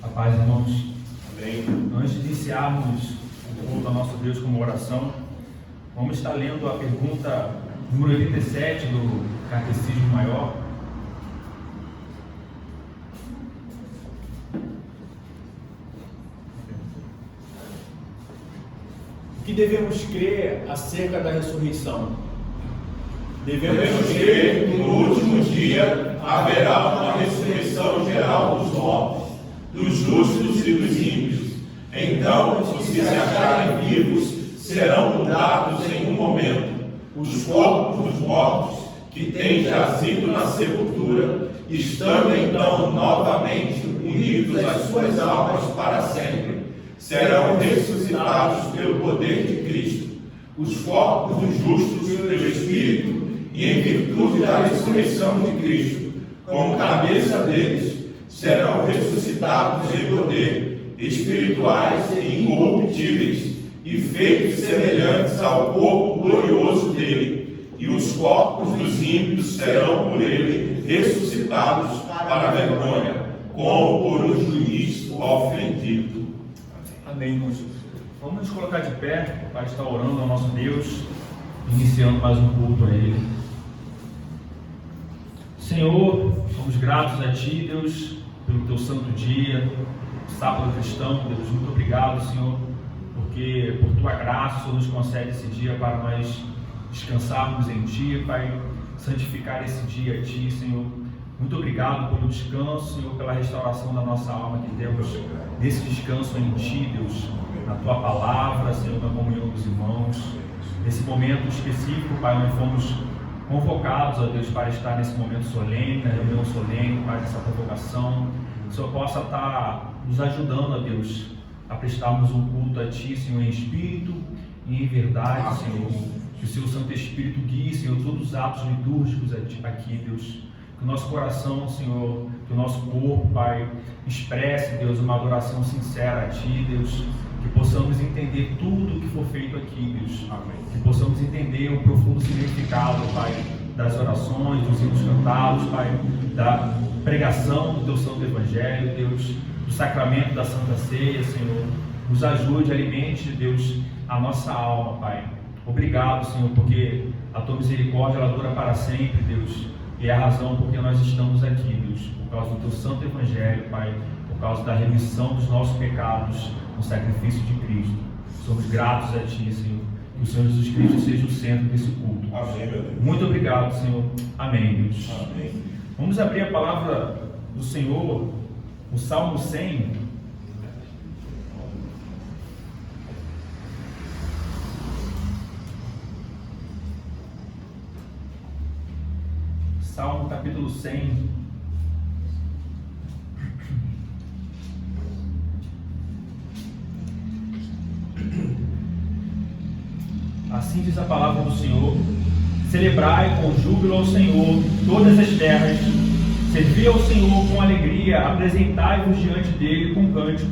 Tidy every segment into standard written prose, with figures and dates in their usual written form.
A paz, irmãos. Amém. Antes de iniciarmos o culto ao nosso Deus como oração, vamos estar lendo a pergunta número 87 do Catecismo Maior. O que devemos crer acerca da ressurreição? Devemos crer que no último dia haverá uma ressurreição geral dos mortos, dos justos e dos ímpios. Então, os que se acharem vivos serão mudados em um momento. Os corpos dos mortos, que têm jazido na sepultura, estando então novamente unidos às suas almas para sempre, serão ressuscitados pelo poder de Cristo. Os corpos dos justos pelo Espírito, e em virtude da ressurreição de Cristo, como cabeça deles, serão ressuscitados em poder, espirituais e incorruptíveis, e feitos semelhantes ao corpo glorioso dele, e os corpos dos ímpios serão por ele ressuscitados para a vergonha, como por um juiz ofendido. Amém, irmãos. Vamos nos colocar de pé para estar orando ao nosso Deus, iniciando mais um culto a Ele. Senhor, somos gratos a Ti, Deus, pelo Teu santo dia, sábado cristão. Deus, muito obrigado, Senhor, porque por Tua graça o Senhor nos concede esse dia para nós descansarmos em Ti, Pai, santificar esse dia a Ti, Senhor. Muito obrigado pelo descanso, Senhor, pela restauração da nossa alma que temos nesse descanso em Ti, Deus, na Tua palavra, Senhor, na comunhão dos irmãos. Nesse momento específico, Pai, nós fomos convocados, ó Deus, para estar nesse momento solene, na reunião solene, Pai, nessa convocação. Que o Senhor possa estar nos ajudando, ó Deus, a prestarmos um culto a Ti, Senhor, em espírito e em verdade, Senhor. Que o Seu Santo Espírito guie, Senhor, todos os atos litúrgicos aqui, Deus. Que o nosso coração, Senhor, que o nosso corpo, Pai, expresse, Deus, uma adoração sincera a Ti, Deus. Que possamos entender tudo o que for feito aqui, Deus. Amém. Que possamos entender o profundo significado, Pai, das orações, dos hinos cantados, Pai, da pregação do Teu Santo Evangelho, Deus, do sacramento da Santa Ceia, Senhor. Nos ajude, alimente, Deus, a nossa alma, Pai. Obrigado, Senhor, porque a Tua misericórdia ela dura para sempre, Deus. E é a razão porque nós estamos aqui, Deus, por causa do Teu Santo Evangelho, Pai, por causa da remissão dos nossos pecados no sacrifício de Cristo. Somos gratos a Ti, Senhor. Que o Senhor Jesus Cristo seja o centro desse culto. Amém, meu Deus. Muito obrigado, Senhor. Amém, Deus. Amém. Vamos abrir a palavra do Senhor, o Salmo 100. Salmo capítulo 100. Assim diz a palavra do Senhor: celebrai com júbilo ao Senhor todas as terras, servi ao Senhor com alegria, apresentai-vos diante dele com cântico.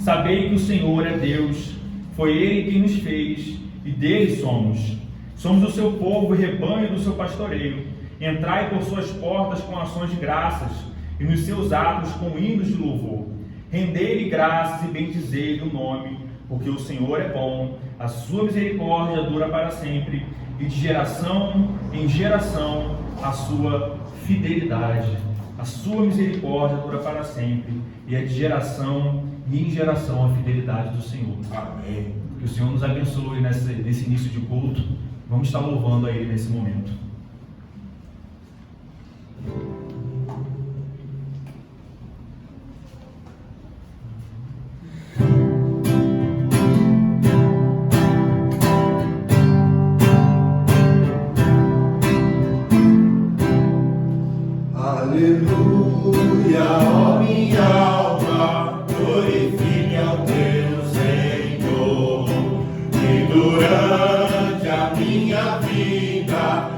Sabei que o Senhor é Deus, foi Ele quem nos fez, e dele somos. Somos o seu povo e rebanho do seu pastoreio. Entrai por suas portas com ações de graças, e nos seus atos com hinos de louvor. Rendei-lhe graças e bendizei-lhe o nome, porque o Senhor é bom, a sua misericórdia dura para sempre, e de geração em geração a sua fidelidade. A sua misericórdia dura para sempre, e é de geração em geração a fidelidade do Senhor. Amém. Que o Senhor nos abençoe nesse início de culto. Vamos estar louvando a Ele nesse momento. Aleluia, ó minha alma, glorifique ao teu Senhor. E durante a minha vida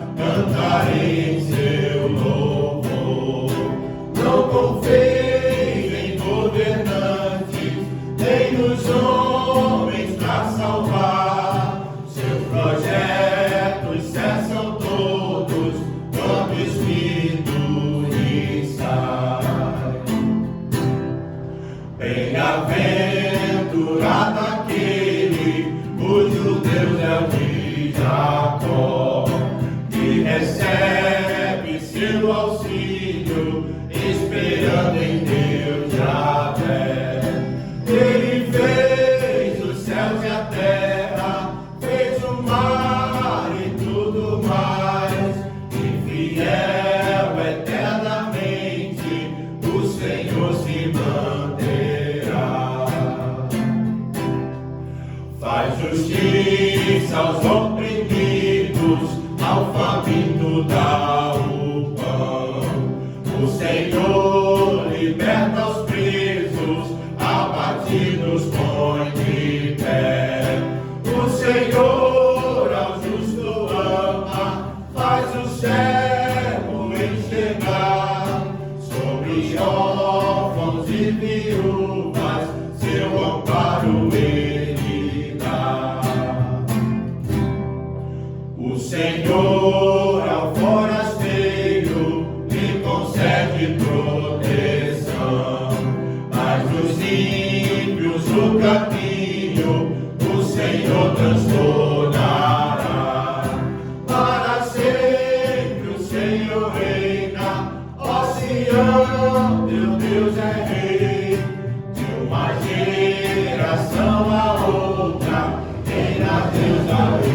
Bem-aventurado aquele cujo Deus é o de Jacó, que recebe seu auxílio, esperando em Deus Javé. Ele fez os céus e a terra, fez o mar e tudo mais, e fiel eternamente o Senhor se manterá. Faz justiça aos oprimidos, ao faminto dá o pão. O Senhor liberta os presos, abatidos põe de pé. O Senhor ao justo ama, faz o cego enxergar. Sobre órfãos e viúvas seu amparo ele dá. O Senhor ao forasteiro lhe concede proteção, mas os ímpios o caminho o Senhor transtornará. Para sempre o Senhor reina, ó Sião, teu Deus é rei. De uma geração a outra, reina Deus, aleluia.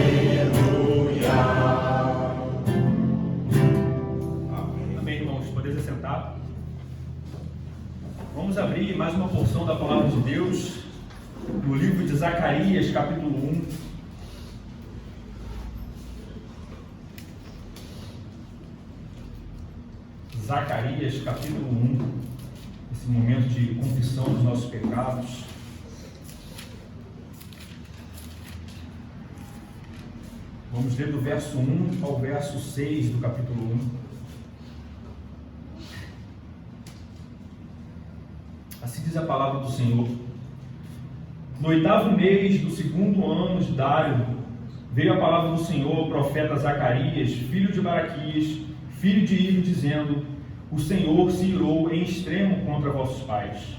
Amém, irmãos. Podeis sentar. Vamos abrir mais uma porção da palavra de Deus no livro de Zacarias, capítulo 1. Zacarias, capítulo 1. Esse momento de confissão dos nossos pecados. Vamos ler do verso 1 ao verso 6 do capítulo 1. Assim diz a palavra do Senhor. No 8º mês do 2º ano de Dário, veio a palavra do Senhor ao profeta Zacarias, filho de Baraquias, filho de Ido, dizendo: o Senhor se irou em extremo contra vossos pais.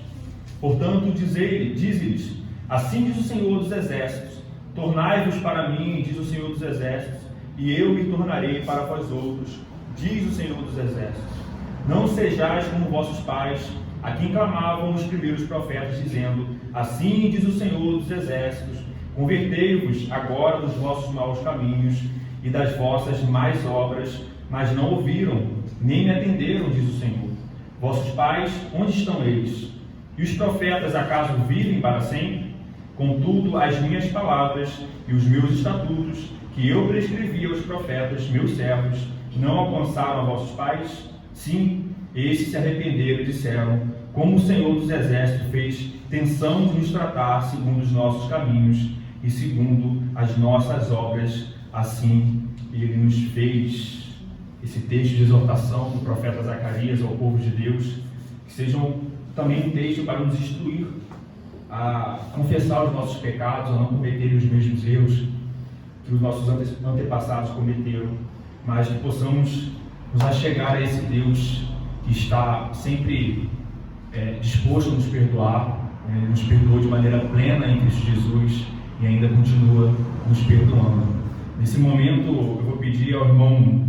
Portanto, dize-lhes: assim diz o Senhor dos Exércitos, tornai-vos para mim, diz o Senhor dos Exércitos, e eu me tornarei para vós outros, diz o Senhor dos Exércitos. Não sejais como vossos pais, a quem clamavam os primeiros profetas, dizendo: assim diz o Senhor dos Exércitos, convertei-vos agora dos vossos maus caminhos e das vossas más obras, mas não ouviram, nem me atenderam, diz o Senhor. Vossos pais, onde estão eles? E os profetas acaso vivem para sempre? Contudo, as minhas palavras e os meus estatutos, que eu prescrevi aos profetas, meus servos, não alcançaram a vossos pais? Sim, esses se arrependeram e disseram: como o Senhor dos Exércitos fez tensão de nos tratar segundo os nossos caminhos e segundo as nossas obras, assim ele nos fez. Esse texto de exortação do profeta Zacarias ao povo de Deus, que sejam também um texto para nos instruir a confessar os nossos pecados, a não cometer os mesmos erros que os nossos antepassados cometeram, mas que possamos nos achegar a esse Deus que está sempre disposto a nos perdoar, nos perdoou de maneira plena em Cristo Jesus e ainda continua nos perdoando. Nesse momento, eu vou pedir ao irmão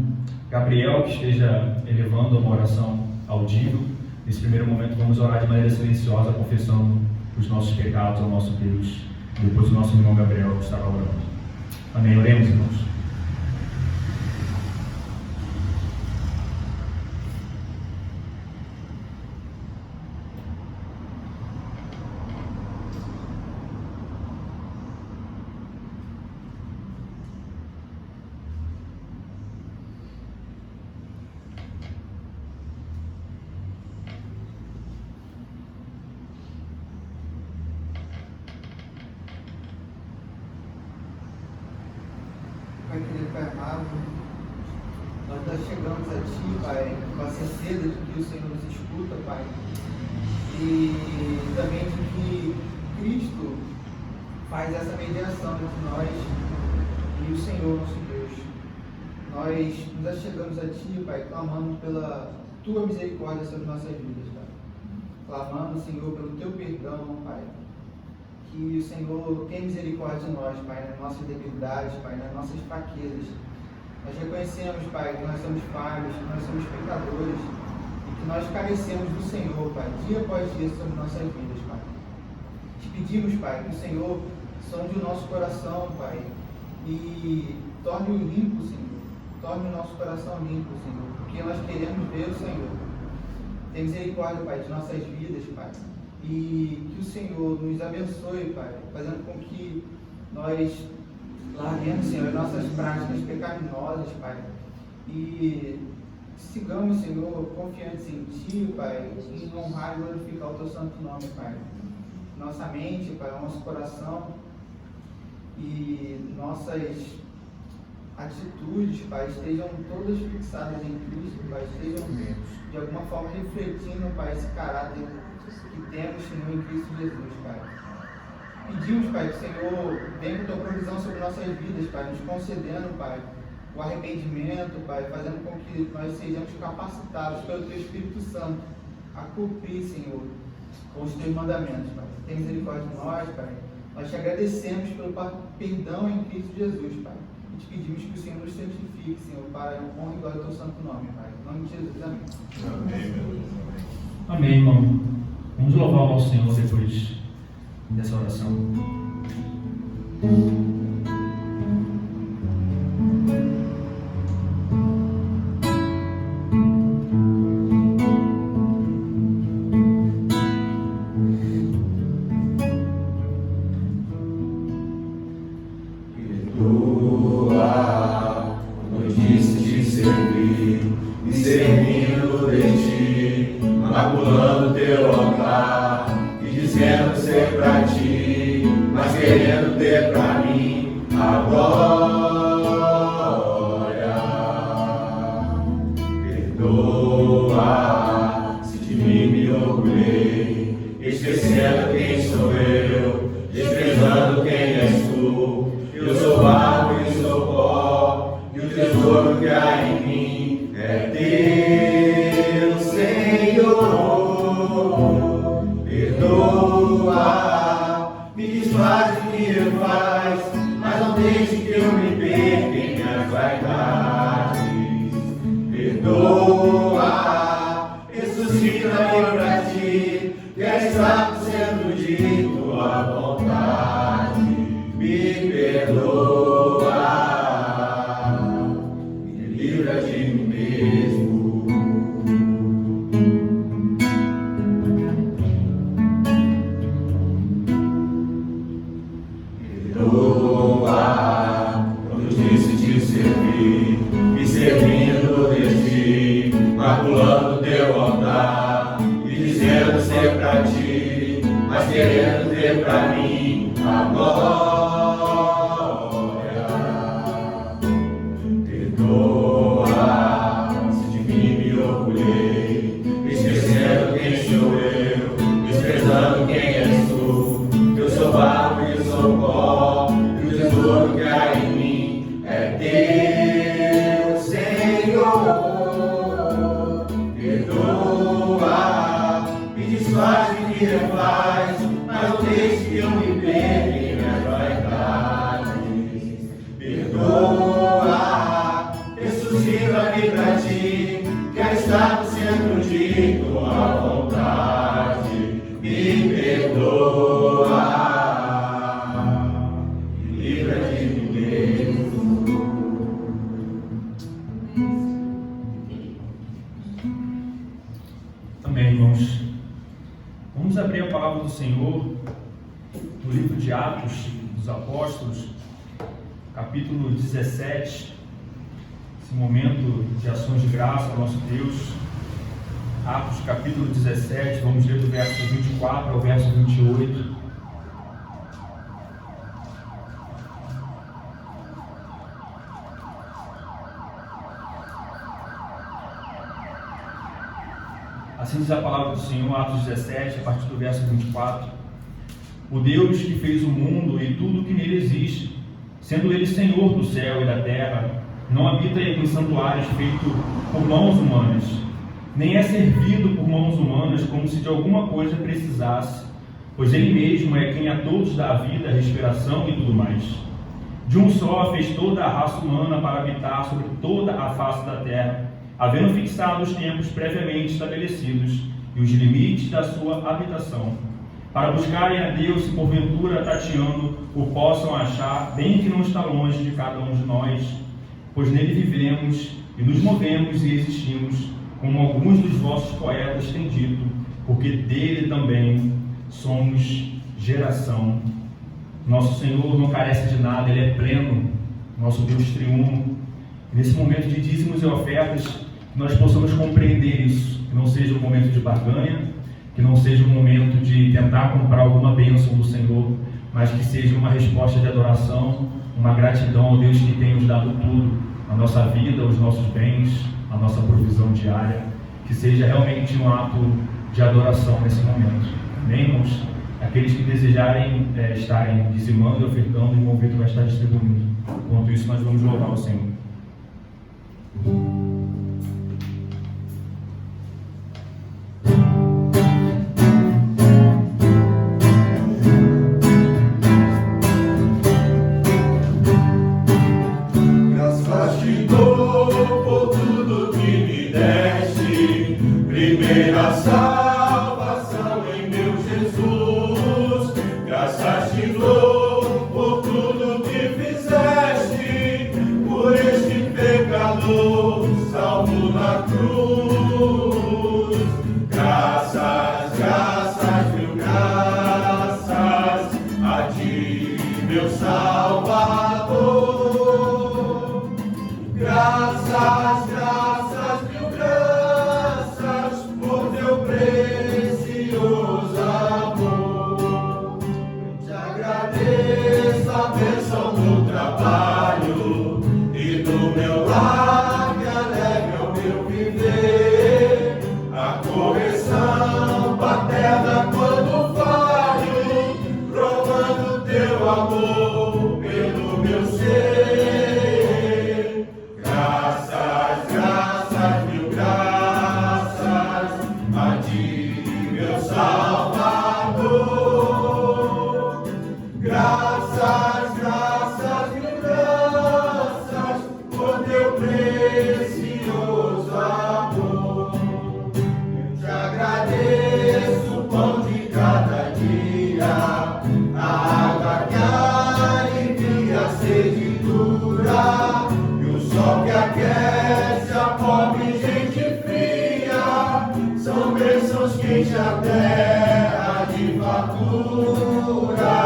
Gabriel que esteja elevando uma oração audível. Nesse primeiro momento, vamos orar de maneira silenciosa, confessando os nossos pecados ao nosso Deus. Depois o nosso irmão Gabriel que estará orando. Amém. Oremos, irmãos. Pai querido, Pai amado, nós chegamos a Ti, Pai, com a certeza de que o Senhor nos escuta, Pai, e também de que Cristo faz essa mediação entre nós e o Senhor, nosso Deus. Nós nos chegamos a Ti, Pai, clamando pela Tua misericórdia sobre nossas vidas, Pai. Clamando, Senhor, pelo Teu perdão que o Senhor tenha misericórdia de nós, Pai, nas nossas debilidades, Pai, nas nossas fraquezas. Nós reconhecemos, Pai, que nós somos falhos, que nós somos pecadores e que nós carecemos do Senhor, Pai, dia após dia sobre nossas vidas, Pai. Te pedimos, Pai, que o Senhor sonde o nosso coração, Pai, e torne-o limpo, Senhor. Torne o nosso coração limpo, Senhor, porque nós queremos ver o Senhor. Tem misericórdia, Pai, de nossas vidas, Pai. E que o Senhor nos abençoe, Pai, fazendo com que nós larguemos, Senhor, nossas práticas pecaminosas, Pai, e sigamos, Senhor, confiantes em Ti, Pai, em honrar e glorificar o Teu santo nome, Pai. Nossa mente, Pai, nosso coração e nossas atitudes, Pai, estejam todas fixadas em Cristo, Pai, estejam de alguma forma refletindo, Pai, esse caráter que temos, Senhor, em Cristo Jesus, Pai. Pedimos, Pai, que o Senhor venha com Tua provisão sobre nossas vidas, Pai, nos concedendo, Pai, o arrependimento, Pai, fazendo com que nós sejamos capacitados pelo Teu Espírito Santo a cumprir, Senhor, com os Teus mandamentos, Pai. Tem misericórdia de nós, Pai. Nós Te agradecemos pelo perdão em Cristo Jesus, Pai. E Te pedimos que o Senhor nos santifique, Senhor, para a honra e glória do Teu santo nome, Pai. Em nome de Jesus, amém. Amém, meu Deus. Amém, irmão. Vamos louvar ao Senhor depois dessa oração. Amém, irmãos. Vamos abrir a palavra do Senhor no livro de Atos dos Apóstolos, capítulo 17, esse momento de ações de graça ao nosso Deus. Atos capítulo 17, vamos ler do verso 24 ao verso 28. Assim diz a palavra do Senhor, Atos 17, a partir do verso 24. O Deus que fez o mundo e tudo que nele existe, sendo Ele Senhor do céu e da terra, não habita em santuários feitos por mãos humanas, nem é servido por mãos humanas como se de alguma coisa precisasse, pois Ele mesmo é quem a todos dá a vida, a respiração e tudo mais. De um só fez toda a raça humana para habitar sobre toda a face da terra, havendo fixado os tempos previamente estabelecidos e os limites da sua habitação, para buscarem a Deus e porventura tateando o possam achar, bem que não está longe de cada um de nós, pois nele vivemos e nos movemos e existimos, como alguns dos vossos poetas têm dito, porque dele também somos geração. Nosso Senhor não carece de nada, Ele é pleno, nosso Deus triuno. Nesse momento de dízimos e ofertas, que nós possamos compreender isso, que não seja um momento de barganha, que não seja um momento de tentar comprar alguma bênção do Senhor, mas que seja uma resposta de adoração, uma gratidão ao Deus que tem nos dado tudo, a nossa vida, os nossos bens, a nossa provisão diária, que seja realmente um ato de adoração nesse momento. Amém, irmãos? Aqueles que desejarem estarem dizimando e ofertando, o movimento vai estar distribuindo. Enquanto isso, nós vamos louvar o Senhor. Graças te dou por tudo que me deste, primeira salvação em meu Jesus. Graças te dou por tudo que fizeste, por este pecador salvo na cruz. Graças, graças, mil graças a ti, meu Salvador. Graças, graças, mil graças por teu precioso amor. Te agradeço a bênção do trabalho e do meu lar que alegra o meu viver. A correção paterna quando falho, provando teu amor pelo meu ser. Graças, graças, mil graças a ti, meu Salvador. Graças, graças, mil graças por teu precioso amor. Te agradeço o pão de cada dia, a água que alivia a sede dura, e o sol que aquece a pobre gente fria. São bênçãos que enche a terra de fartura.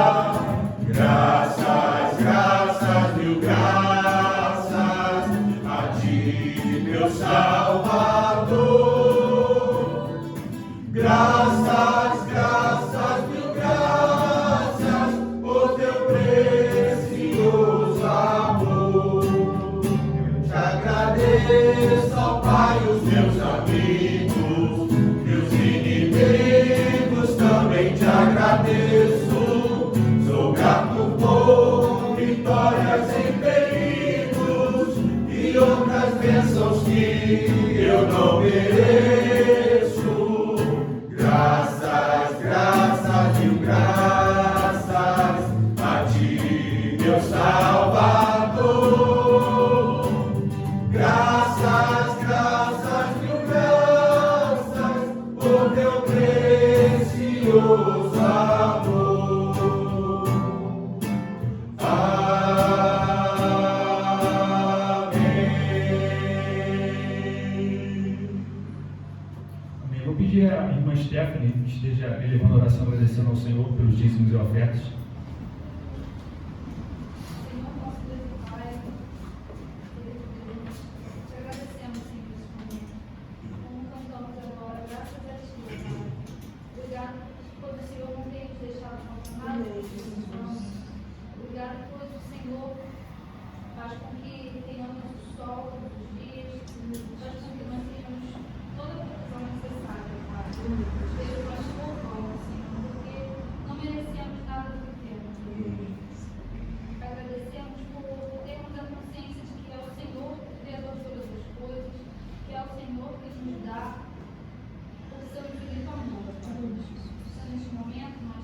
Graças, graças, mil graças a ti, meu Salvador. Graças, graças, mil graças por teu precioso amor. Te agradeço ao Pai, os meus amigos, meus inimigos também te agradeço. Sou grato por vitórias em perigos e outras bênçãos que eu não mereço. Graças, graças, mil graças a ti, meu Salvador. Graças, graças, mil graças por teu precioso amor. Amém. Vou pedir à irmã Stephanie que esteja elevando oração, agradecendo ao Senhor pelos dízimos e ofertas. Senhor, nosso Deus e Pai, te agradecemos, Senhor, neste momento. Como cantamos agora, graças a Ti, Pai. Obrigado por o Senhor não ter nos deixado faltar nada nas tuas mãos. Obrigado por o Senhor faz com que tenhamos o sol todos os dias, faz com que nós tenhamos toda a provisão necessária, Pai. Deus, nós te louvamos, Senhor, porque não merecemos nada do que temos. Agradecemos por termos a consciência de que é o Senhor o Criador de todas as coisas, que é o Senhor que nos dá o seu infinito amor. Neste momento, nós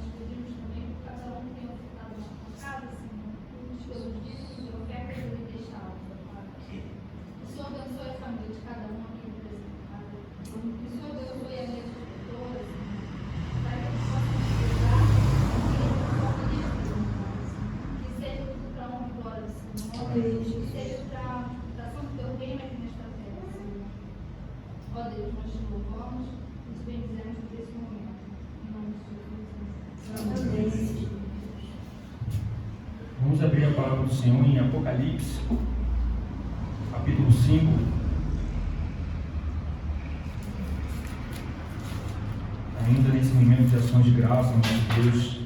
palavra do Senhor em Apocalipse, capítulo 5. Ainda nesse momento de ações de graça, meu Deus,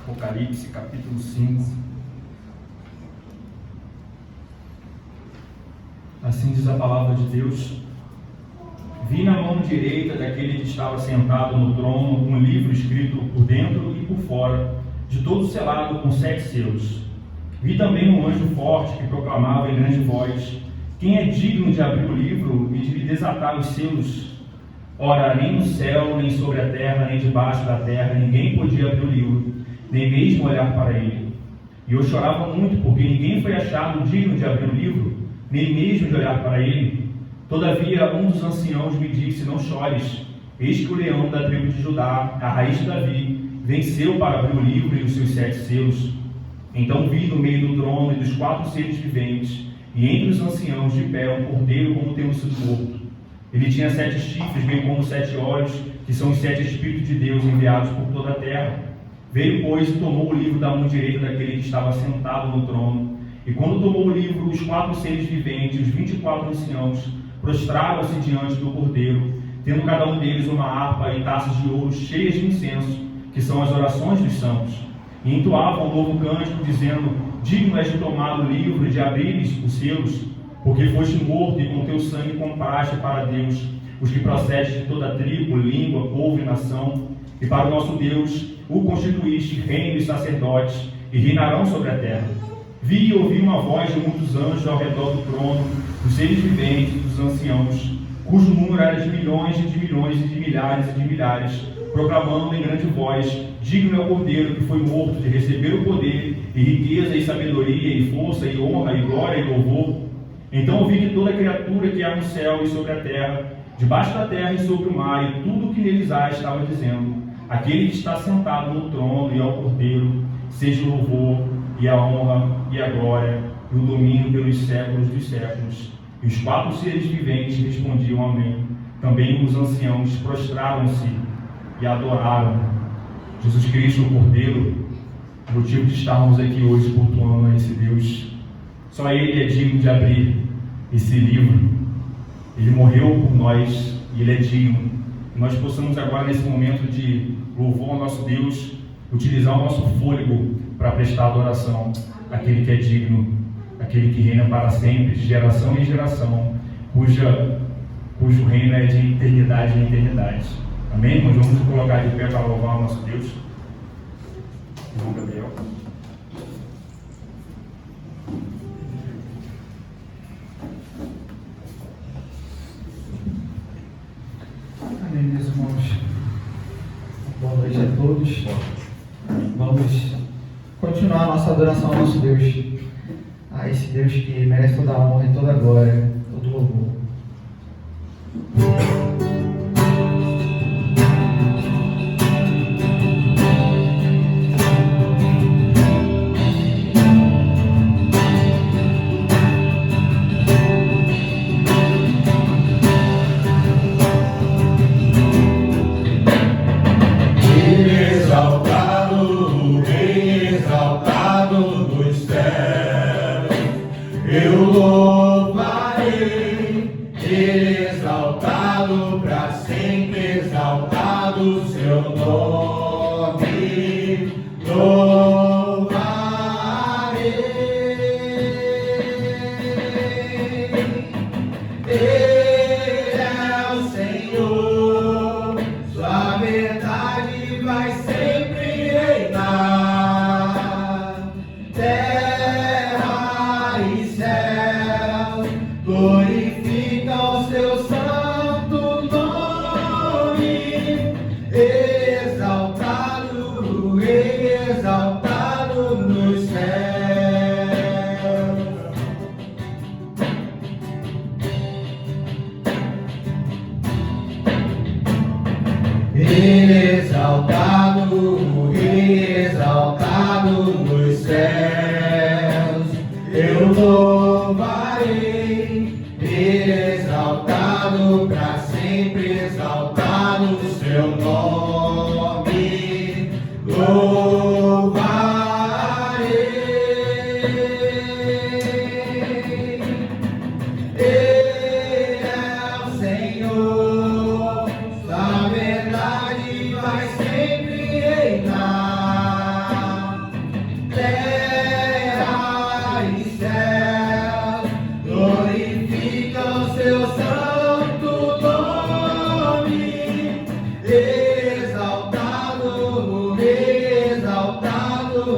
Apocalipse, capítulo 5. Assim diz a palavra de Deus: vi na mão direita daquele que estava sentado no trono um livro escrito por dentro e por fora, de todo selado com 7 selos. Vi também um anjo forte que proclamava em grande voz: quem é digno de abrir o livro e de lhe desatar os selos? Ora, nem no céu, nem sobre a terra, nem debaixo da terra, ninguém podia abrir o livro, nem mesmo olhar para ele. E eu chorava muito, porque ninguém foi achado digno de abrir o livro, nem mesmo de olhar para ele. Todavia, um dos anciãos me disse: não chores, eis que o leão da tribo de Judá, a raiz de Davi, venceu para abrir o livro e os seus 7 selos. Então vi no meio do trono e dos 4 seres viventes, e entre os anciãos de pé, um cordeiro como tendo sido morto. Ele tinha 7 chifres, bem como 7 olhos, que são os 7 Espíritos de Deus enviados por toda a terra. Veio, pois, e tomou o livro da mão direita daquele que estava sentado no trono. E quando tomou o livro, os 4 seres viventes, os 24 anciãos, prostraram-se diante do cordeiro, tendo cada um deles uma harpa e taças de ouro cheias de incenso, que são as orações dos santos. E entoavam um novo cântico, dizendo: digno és de tomar o livro e de abrir os selos, porque foste morto e com teu sangue compraste para Deus os que procedem de toda tribo, língua, povo e nação, e para o nosso Deus o constituíste reino e sacerdotes, e reinarão sobre a terra. Vi e ouvi uma voz de muitos anjos ao redor do trono, dos seres viventes e dos anciãos, cujo número era de milhões e de milhões e de milhares e de milhares, proclamando em grande voz: digno é o Cordeiro que foi morto de receber o poder, e riqueza, e sabedoria, e força, e honra, e glória, e louvor. Então ouvi que toda criatura que há no céu e sobre a terra, debaixo da terra e sobre o mar, e tudo o que neles há, estava dizendo: aquele que está sentado no trono e ao Cordeiro, seja o louvor, e a honra, e a glória, e o domínio pelos séculos dos séculos. E os 4 seres viventes respondiam: amém. Também os anciãos prostraram-se e adoraram Jesus Cristo, o Cordeiro, o motivo de estarmos aqui hoje cultuando a esse Deus. Só Ele é digno de abrir esse livro. Ele morreu por nós e Ele é digno. Que nós possamos agora, nesse momento de louvor ao nosso Deus, utilizar o nosso fôlego para prestar adoração àquele que é digno, aquele que reina para sempre, de geração em geração, cujo reino é de eternidade em eternidade. Amém? Nós vamos nos colocar de pé para louvar o nosso Deus. Irmão Gabriel. Amém, meus irmãos. Boa noite a todos. Vamos continuar a nossa adoração ao nosso Deus, a esse Deus que merece toda a honra e toda a glória, todo o louvor. Louvarei.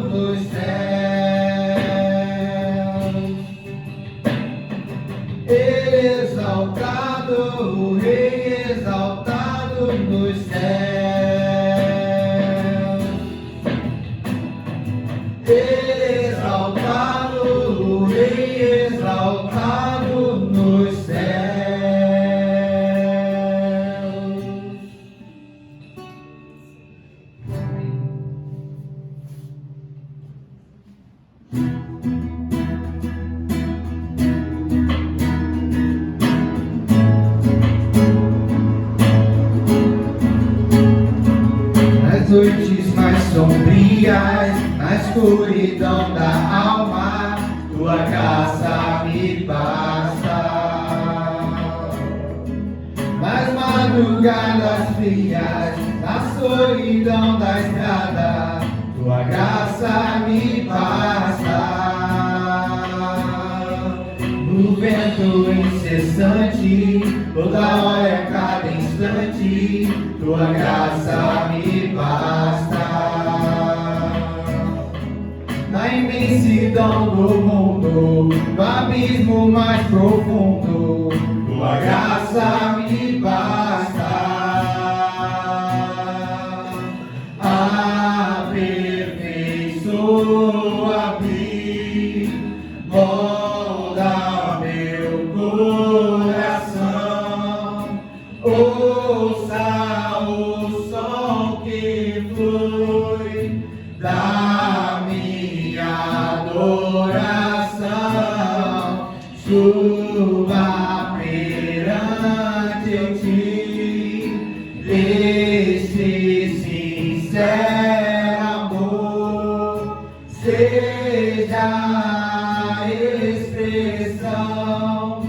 nos céus. Ele exaltado, o Rei exaltado nos céus. Ele exaltado, o Rei exaltado nos céus. Nas noites mais sombrias, na escuridão da alma, tua graça me basta. Nas madrugadas frias, na solidão da estrada, tua graça me basta. No vento incessante, toda hora, cada instante, tua graça me basta. Na imensidão do mundo, no abismo mais profundo, tua graça me basta. Aperfeiçoa-me, molda meu coração, ouça o som que flui da minha adoração, suba perante ti, esse sincero amor seja a expressão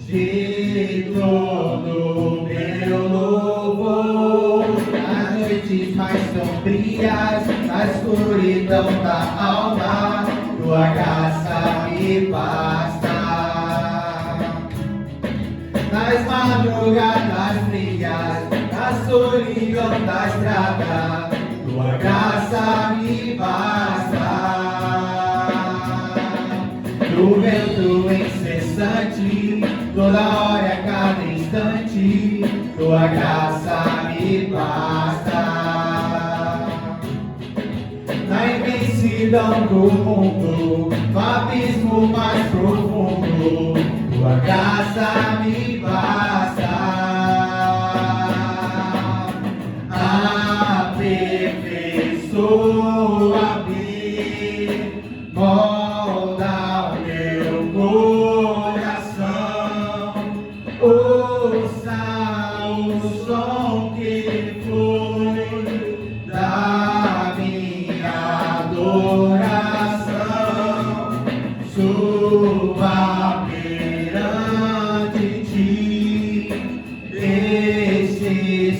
de todo meu louvor. Nas noites mais sombrias, na escuridão da alma, tua graça me basta. Nas madrugadas frias, na solidão da estrada, tua graça me basta. No vento incessante, toda hora, cada instante, tua graça me basta. Na imensidão do mundo, no abismo mais profundo, tua graça me basta. Aperfeiçoa-me, molda o meu coração, ouça o som que flui da minha adoração, suba perante ti, esse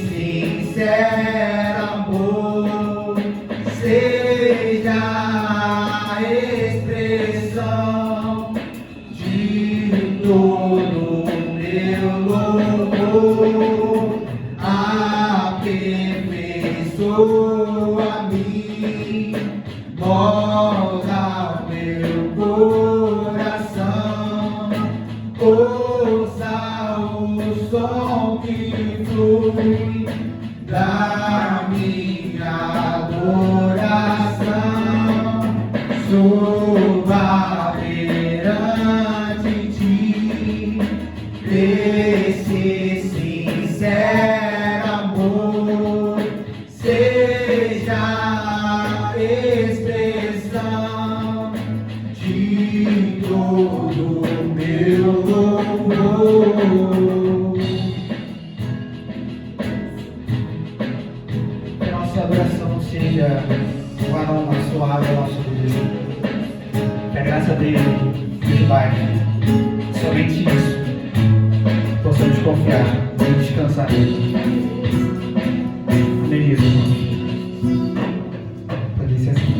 sincero amor seja a expressão de todo meu louvor. Aperfeiçoa-me, molda o meu coração, ouça o som que flui da minha adoração, suba perante ti, esse sincero amor seja a expressão de todo meu louvor. Que a nossa adoração seja um aroma suave ao nosso Deus. Que a graça dele nos baixe. Somente isso possamos confiar e descansar nele. Amém, irmão. Pode ser assim.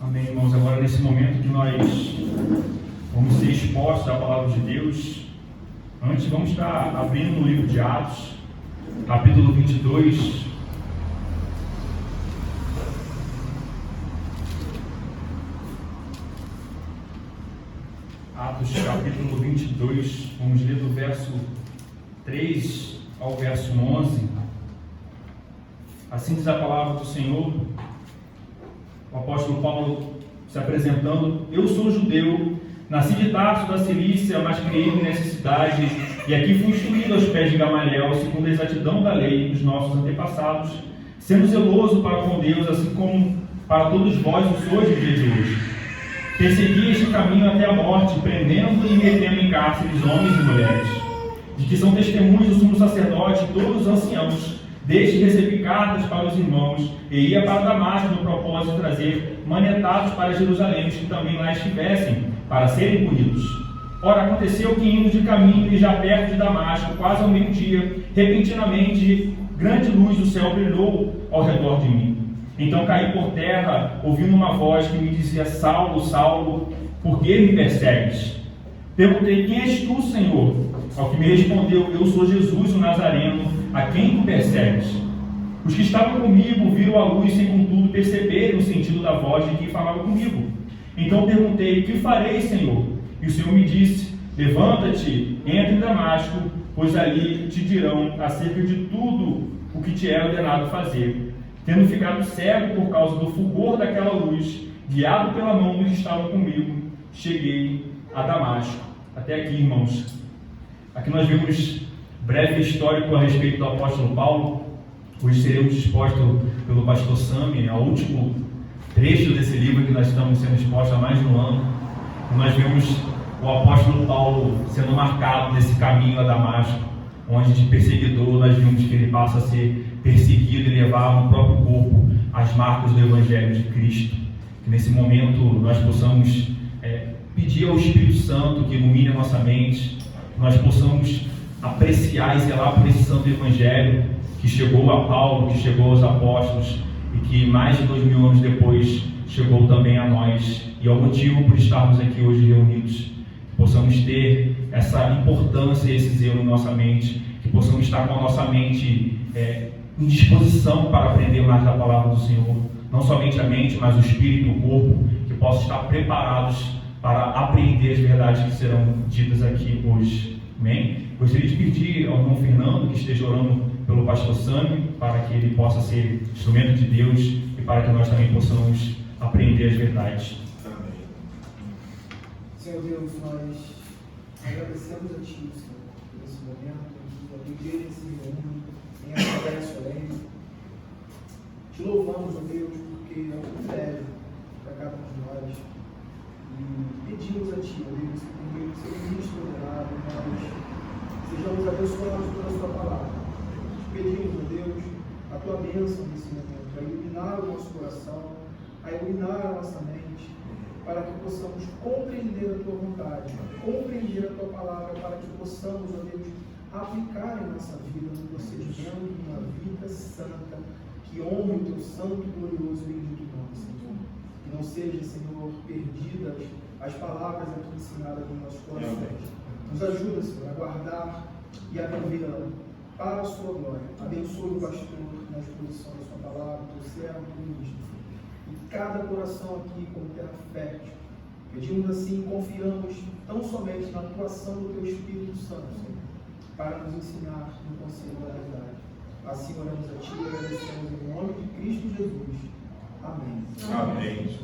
Amém, irmãos. Agora, nesse momento que nós vamos ser dispostos à palavra de Deus, antes vamos estar abrindo no livro de Atos, capítulo 22. Atos, capítulo 22, vamos ler do verso 3 ao verso 11. Assim diz a palavra do Senhor, o apóstolo Paulo se apresentando: eu sou judeu, nasci de Tarso da Cilícia, mas criei em necessidade, e aqui fui instruído aos pés de Gamaliel, segundo a exatidão da lei dos nossos antepassados, sendo zeloso para com Deus, assim como para todos vós o sois no dia de hoje. Persegui este caminho até a morte, prendendo e metendo em cárceres homens e mulheres, de que são testemunhos o sumo sacerdote e todos os anciãos. Desde que recebi cartas para os irmãos, e ia para Damasco no propósito de trazer manietados para Jerusalém, os que também lá estivessem, para serem punidos. Ora, aconteceu que indo de caminho e já perto de Damasco, quase ao meio-dia, repentinamente grande luz do céu brilhou ao redor de mim. Então caí por terra, ouvindo uma voz que me dizia: Saulo, Saulo, por que me persegues? Perguntei: quem és tu, Senhor? Ao que me respondeu: eu sou Jesus, o Nazareno, a quem tu persegues. Os que estavam comigo viram a luz sem contudo perceberem o sentido da voz de quem falava comigo. Então perguntei: que farei, Senhor? E o Senhor me disse: levanta-te, entra em Damasco, pois ali te dirão acerca de tudo o que te é ordenado fazer. Tendo ficado cego por causa do fulgor daquela luz, guiado pela mão dos que estavam comigo, cheguei a Damasco. Até aqui, irmãos. Aqui nós vimos breve histórico a respeito do apóstolo Paulo. Hoje seremos expostos pelo pastor Sami ao último trecho desse livro que nós estamos sendo expostos há mais de um ano. E nós vemos o apóstolo Paulo sendo marcado nesse caminho a Damasco, onde de perseguidor nós vimos que ele passa a ser perseguido e levar no próprio corpo as marcas do Evangelho de Cristo. Que nesse momento nós possamos pedir ao Espírito Santo que ilumine a nossa mente, que nós possamos apreciar e zelar por esse santo Evangelho que chegou a Paulo, que chegou aos apóstolos e que mais de 2000 anos depois chegou também a nós, e é o motivo por estarmos aqui hoje reunidos. Que possamos ter essa importância e esse zelo em nossa mente, que possamos estar com a nossa mente em disposição para aprender mais da palavra do Senhor, não somente a mente, mas o espírito e o corpo, que possam estar preparados para aprender as verdades que serão ditas aqui hoje. Amém? Gostaria de pedir ao irmão Fernando que esteja orando pelo pastor Sami, para que ele possa ser instrumento de Deus e para que nós também possamos aprender as verdades. Amém. Senhor Deus, nós agradecemos a Ti, Senhor, por esse momento, a Tua igreja se reúne em assembleia solene. Te louvamos, ó Deus, porque é um privilégio para cada um de nós. E pedimos a Ti, ó Deus, que por meio do Seu ministro ordenado, nós sejamos abençoados pela Sua palavra. Te pedimos, ó Deus, a Tua bênção nesse momento, a iluminar o nosso coração, a iluminar a nossa mente, para que possamos compreender a Tua vontade, compreender a Tua palavra, para que possamos, ó Deus, aplicar em nossa vida no procedimento de uma vida santa, que honre o Teu santo, glorioso e bendito nome, Senhor. Que não seja, Senhor, perdidas as palavras aqui ensinadas no nosso coração. Nos ajuda, Senhor, a guardar e a vivê-la para a Sua glória. Abençoe o pastor na exposição da Sua palavra, o Teu servo, o Teu ministro. E cada coração aqui como terra fértil. Pedimos assim, confiamos tão somente na atuação do Teu Espírito Santo, Senhor, para nos ensinar no conselho da verdade. Assim oramos a Ti e agradecemos em nome de Cristo Jesus. Amém. Amém.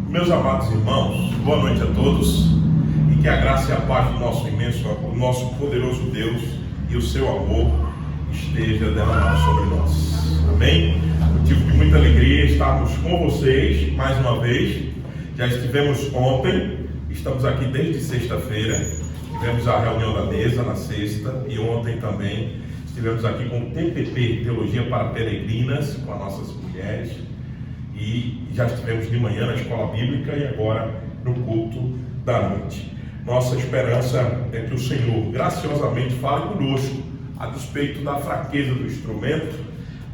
Meus amados irmãos, boa noite a todos, e que a graça e a paz do nosso imenso, o nosso poderoso Deus e o seu amor esteja derramado sobre nós. Amém? Motivo de muita alegria estarmos com vocês mais uma vez. Já estivemos ontem, estamos aqui desde sexta-feira, tivemos a reunião da mesa na sexta e ontem também Estivemos aqui com o TPP, Teologia para Peregrinas, com as nossas mulheres, e já estivemos de manhã na escola bíblica e agora no culto da noite. Nossa esperança é que o Senhor graciosamente fale conosco, a despeito da fraqueza do instrumento,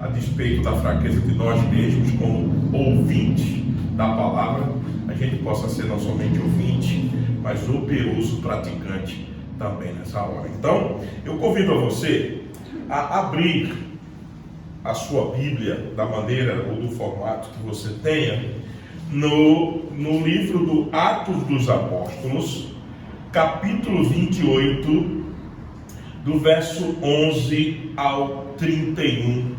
a despeito da fraqueza de nós mesmos como ouvintes da palavra, a gente possa ser não somente ouvinte, mas operoso praticante também nessa hora. Então, eu convido a você a abrir a sua Bíblia da maneira ou do formato que você tenha no livro do Atos dos Apóstolos, capítulo 28, do verso 11 ao 31.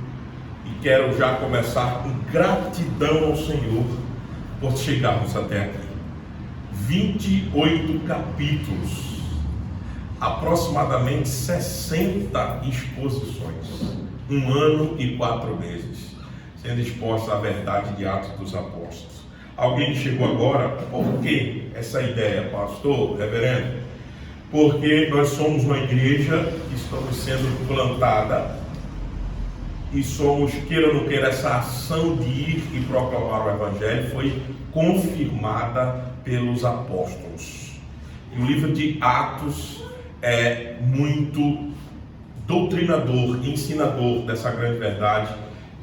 E quero já começar com gratidão ao Senhor por chegarmos até aqui. 28 capítulos, aproximadamente 60 exposições, 1 ano e 4 meses, sendo exposta a verdade de Atos dos Apóstolos. Alguém chegou agora, por que essa ideia, pastor, reverendo? Porque nós somos uma igreja que estamos sendo plantada e somos, queira ou não queira, essa ação de ir e proclamar o Evangelho foi confirmada pelos apóstolos. E o livro de Atos é muito doutrinador, ensinador dessa grande verdade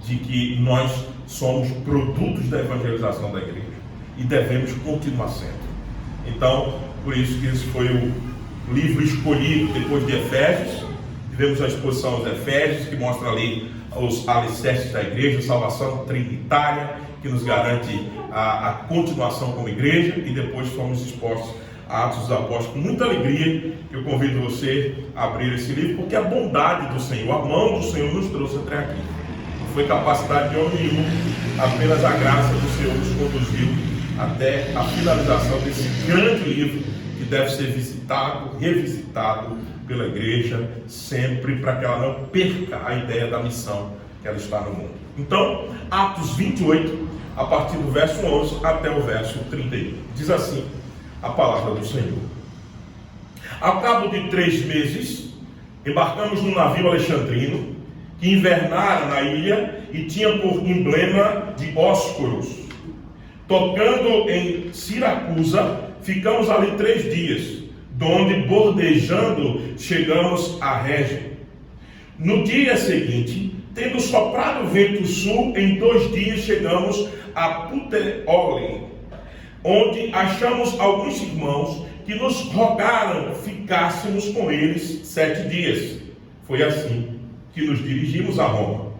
de que nós somos produtos da evangelização da igreja e devemos continuar sendo. Então, por isso que esse foi o livro escolhido depois de Efésios. Tivemos a exposição aos Efésios, que mostra ali os alicerces da igreja, a salvação trinitária, que nos garante a continuação como igreja, e depois fomos expostos a Atos dos Apóstolos. Com muita alegria, eu convido você a abrir esse livro, porque a bondade do Senhor, a mão do Senhor nos trouxe até aqui. Não foi capacidade de homem nenhum, apenas a graça do Senhor nos conduziu até a finalização desse grande livro, que deve ser visitado, revisitado pela igreja, sempre para que ela não perca a ideia da missão que ela está no mundo. Então, Atos 28, a partir do verso 11 até o verso 31. Diz assim a palavra do Senhor. Ao cabo de 3 meses, embarcamos num navio alexandrino, que invernara na ilha e tinha por emblema de Óscuros. Tocando em Siracusa, ficamos ali 3 dias, donde, bordejando, chegamos a Régio. No dia seguinte, tendo soprado o vento sul, em 2 dias chegamos a Puteoli, onde achamos alguns irmãos que nos rogaram ficássemos com eles 7 dias. Foi assim que nos dirigimos a Roma.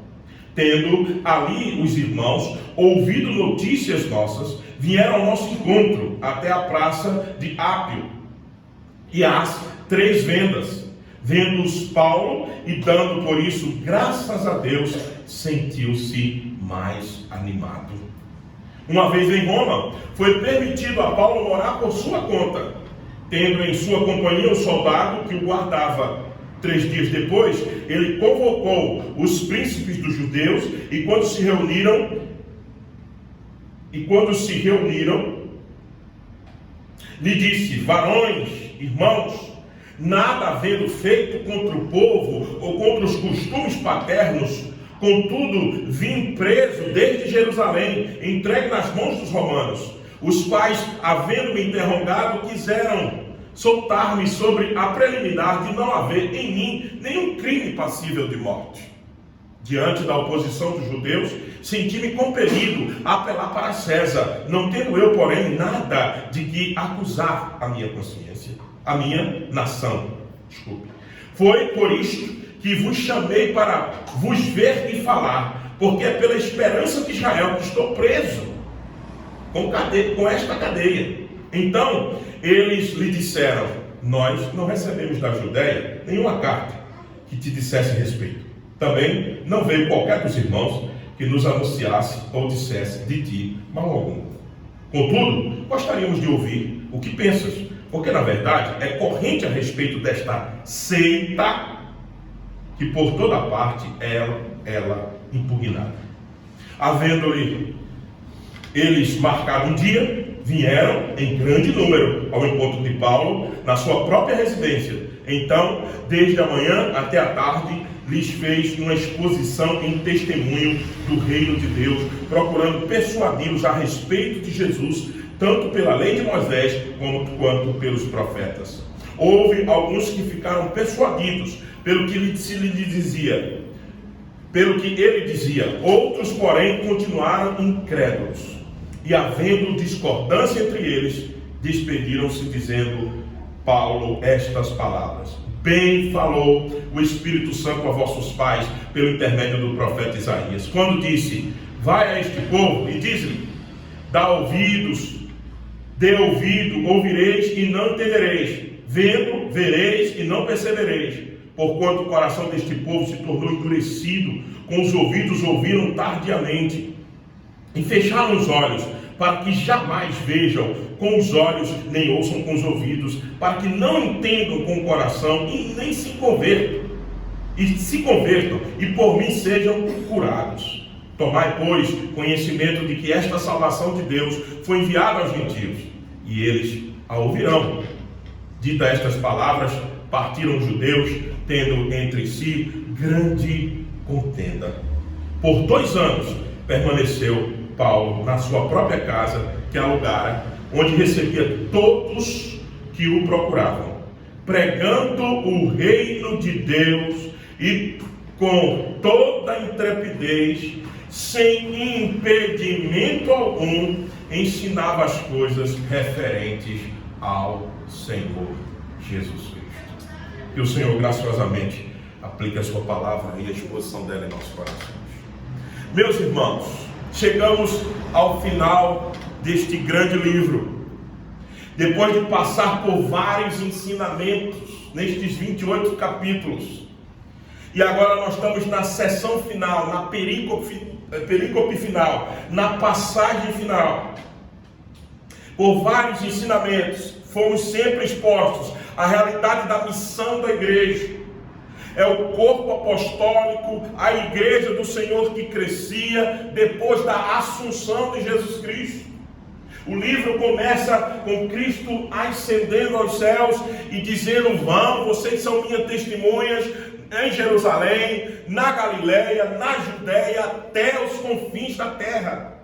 Tendo ali os irmãos ouvido notícias nossas, vieram ao nosso encontro até a praça de Ápio e às 3 vendas. Vendo-os Paulo e dando por isso graças a Deus, sentiu-se mais animado. Uma vez em Roma, foi permitido a Paulo morar por sua conta, tendo em sua companhia um soldado que o guardava. 3 dias depois, ele convocou os príncipes dos judeus e quando se reuniram, lhe disse: varões, irmãos, nada havendo feito contra o povo ou contra os costumes paternos, contudo vim preso desde Jerusalém, entregue nas mãos dos romanos, os quais, havendo-me interrogado, quiseram soltar-me sobre a preliminar de não haver em mim nenhum crime passível de morte. Diante da oposição dos judeus, senti-me compelido a apelar para César, não tendo eu, porém, nada de que acusar a minha consciência, a minha nação. Foi por isto que vos chamei para vos ver e falar, porque é pela esperança de Israel que estou preso com esta cadeia. Então, eles lhe disseram: nós não recebemos da Judéia nenhuma carta que te dissesse respeito. Também não veio qualquer dos irmãos que nos anunciasse ou dissesse de ti mal algum. Contudo, gostaríamos de ouvir o que pensas, porque na verdade é corrente a respeito desta seita que por toda parte ela impugnada. Havendo-lhe eles marcado um dia, vieram em grande número ao encontro de Paulo na sua própria residência. Então, desde a manhã até a tarde, lhes fez uma exposição em testemunho do reino de Deus, procurando persuadi-los a respeito de Jesus, tanto pela lei de Moisés quanto pelos profetas. Houve alguns que ficaram persuadidos pelo que ele dizia, outros, porém, continuaram incrédulos. E havendo discordância entre eles, despediram-se, dizendo Paulo estas palavras: bem falou o Espírito Santo a vossos pais pelo intermédio do profeta Isaías, quando disse: vai a este povo e diz-lhe, dê ouvido, ouvireis e não entendereis, vendo, vereis e não percebereis, porquanto o coração deste povo se tornou endurecido, com os ouvidos ouviram tardiamente, e fecharam os olhos, para que jamais vejam com os olhos, nem ouçam com os ouvidos, para que não entendam com o coração, e nem se convertam, e por mim sejam curados. Tomai, pois, conhecimento de que esta salvação de Deus foi enviada aos gentios, e eles a ouvirão. Dita estas palavras, partiram os judeus, tendo entre si grande contenda. Por 2 anos permaneceu Paulo na sua própria casa, que alugara, onde recebia todos que o procuravam, pregando o reino de Deus e com toda intrepidez, sem impedimento algum, ensinava as coisas referentes ao Senhor Jesus Cristo. Que o Senhor graciosamente aplique a sua palavra e a exposição dela em nossos corações. Meus irmãos, chegamos ao final deste grande livro. Depois de passar por vários ensinamentos nestes 28 capítulos, e agora nós estamos na seção final, na perícope final, na passagem final. Por vários ensinamentos, fomos sempre expostos à realidade da missão da igreja. É o corpo apostólico, a igreja do Senhor que crescia depois da assunção de Jesus Cristo. O livro começa com Cristo ascendendo aos céus e dizendo: vão, vocês são minhas testemunhas em Jerusalém, na Galileia, na Judéia, até os confins da terra.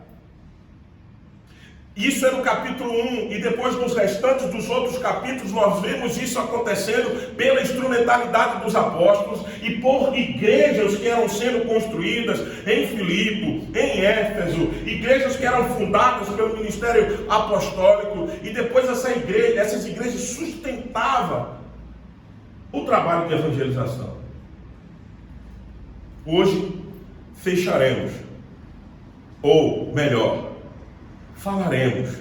Isso é no capítulo 1, e depois nos restantes dos outros capítulos nós vemos isso acontecendo pela instrumentalidade dos apóstolos e por igrejas que eram sendo construídas em Filipe, em Éfeso, igrejas que eram fundadas pelo ministério apostólico, e depois essas igrejas sustentavam o trabalho de evangelização. Hoje fecharemos, ou melhor, falaremos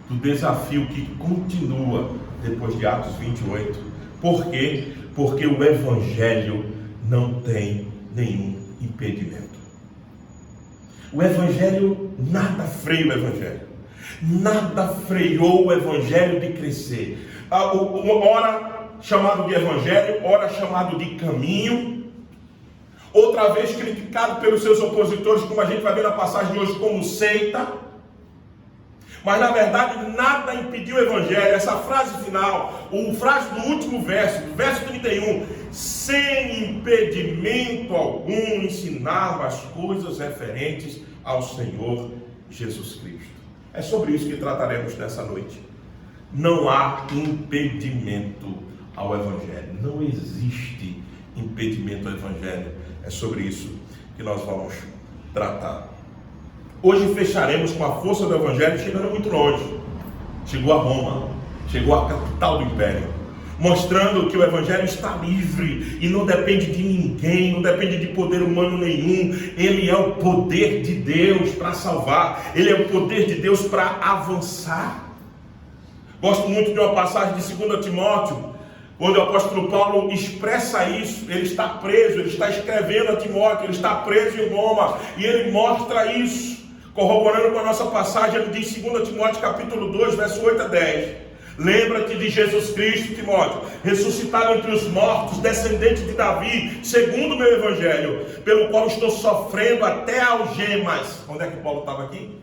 do desafio que continua depois de Atos 28. Por quê? Porque o Evangelho não tem nenhum impedimento. O Evangelho, nada freia o Evangelho. Nada freou o Evangelho de crescer. Ora chamado de Evangelho, ora chamado de caminho, outra vez criticado pelos seus opositores, como a gente vai ver na passagem de hoje, como seita. Mas na verdade nada impediu o Evangelho. Essa frase final, frase do último verso, do verso 31, sem impedimento algum ensinava as coisas referentes ao Senhor Jesus Cristo. É sobre isso que trataremos nessa noite. Não há impedimento ao Evangelho. Não existe impedimento ao Evangelho. É sobre isso que nós vamos tratar. Hoje fecharemos com a força do Evangelho chegando muito longe. Chegou a Roma, chegou à capital do Império, mostrando que o Evangelho está livre e não depende de ninguém, não depende de poder humano nenhum. Ele é o poder de Deus para salvar, ele é o poder de Deus para avançar. Gosto muito de uma passagem de 2 Timóteo, onde o apóstolo Paulo expressa isso. Ele está preso, ele está escrevendo a Timóteo, ele está preso em Roma, e ele mostra isso. Corroborando com a nossa passagem, ele diz em 2 Timóteo capítulo 2, verso 8 a 10. Lembra-te de Jesus Cristo, Timóteo, ressuscitado entre os mortos, descendente de Davi, segundo o meu evangelho, pelo qual estou sofrendo até algemas. Onde é que Paulo estava aqui?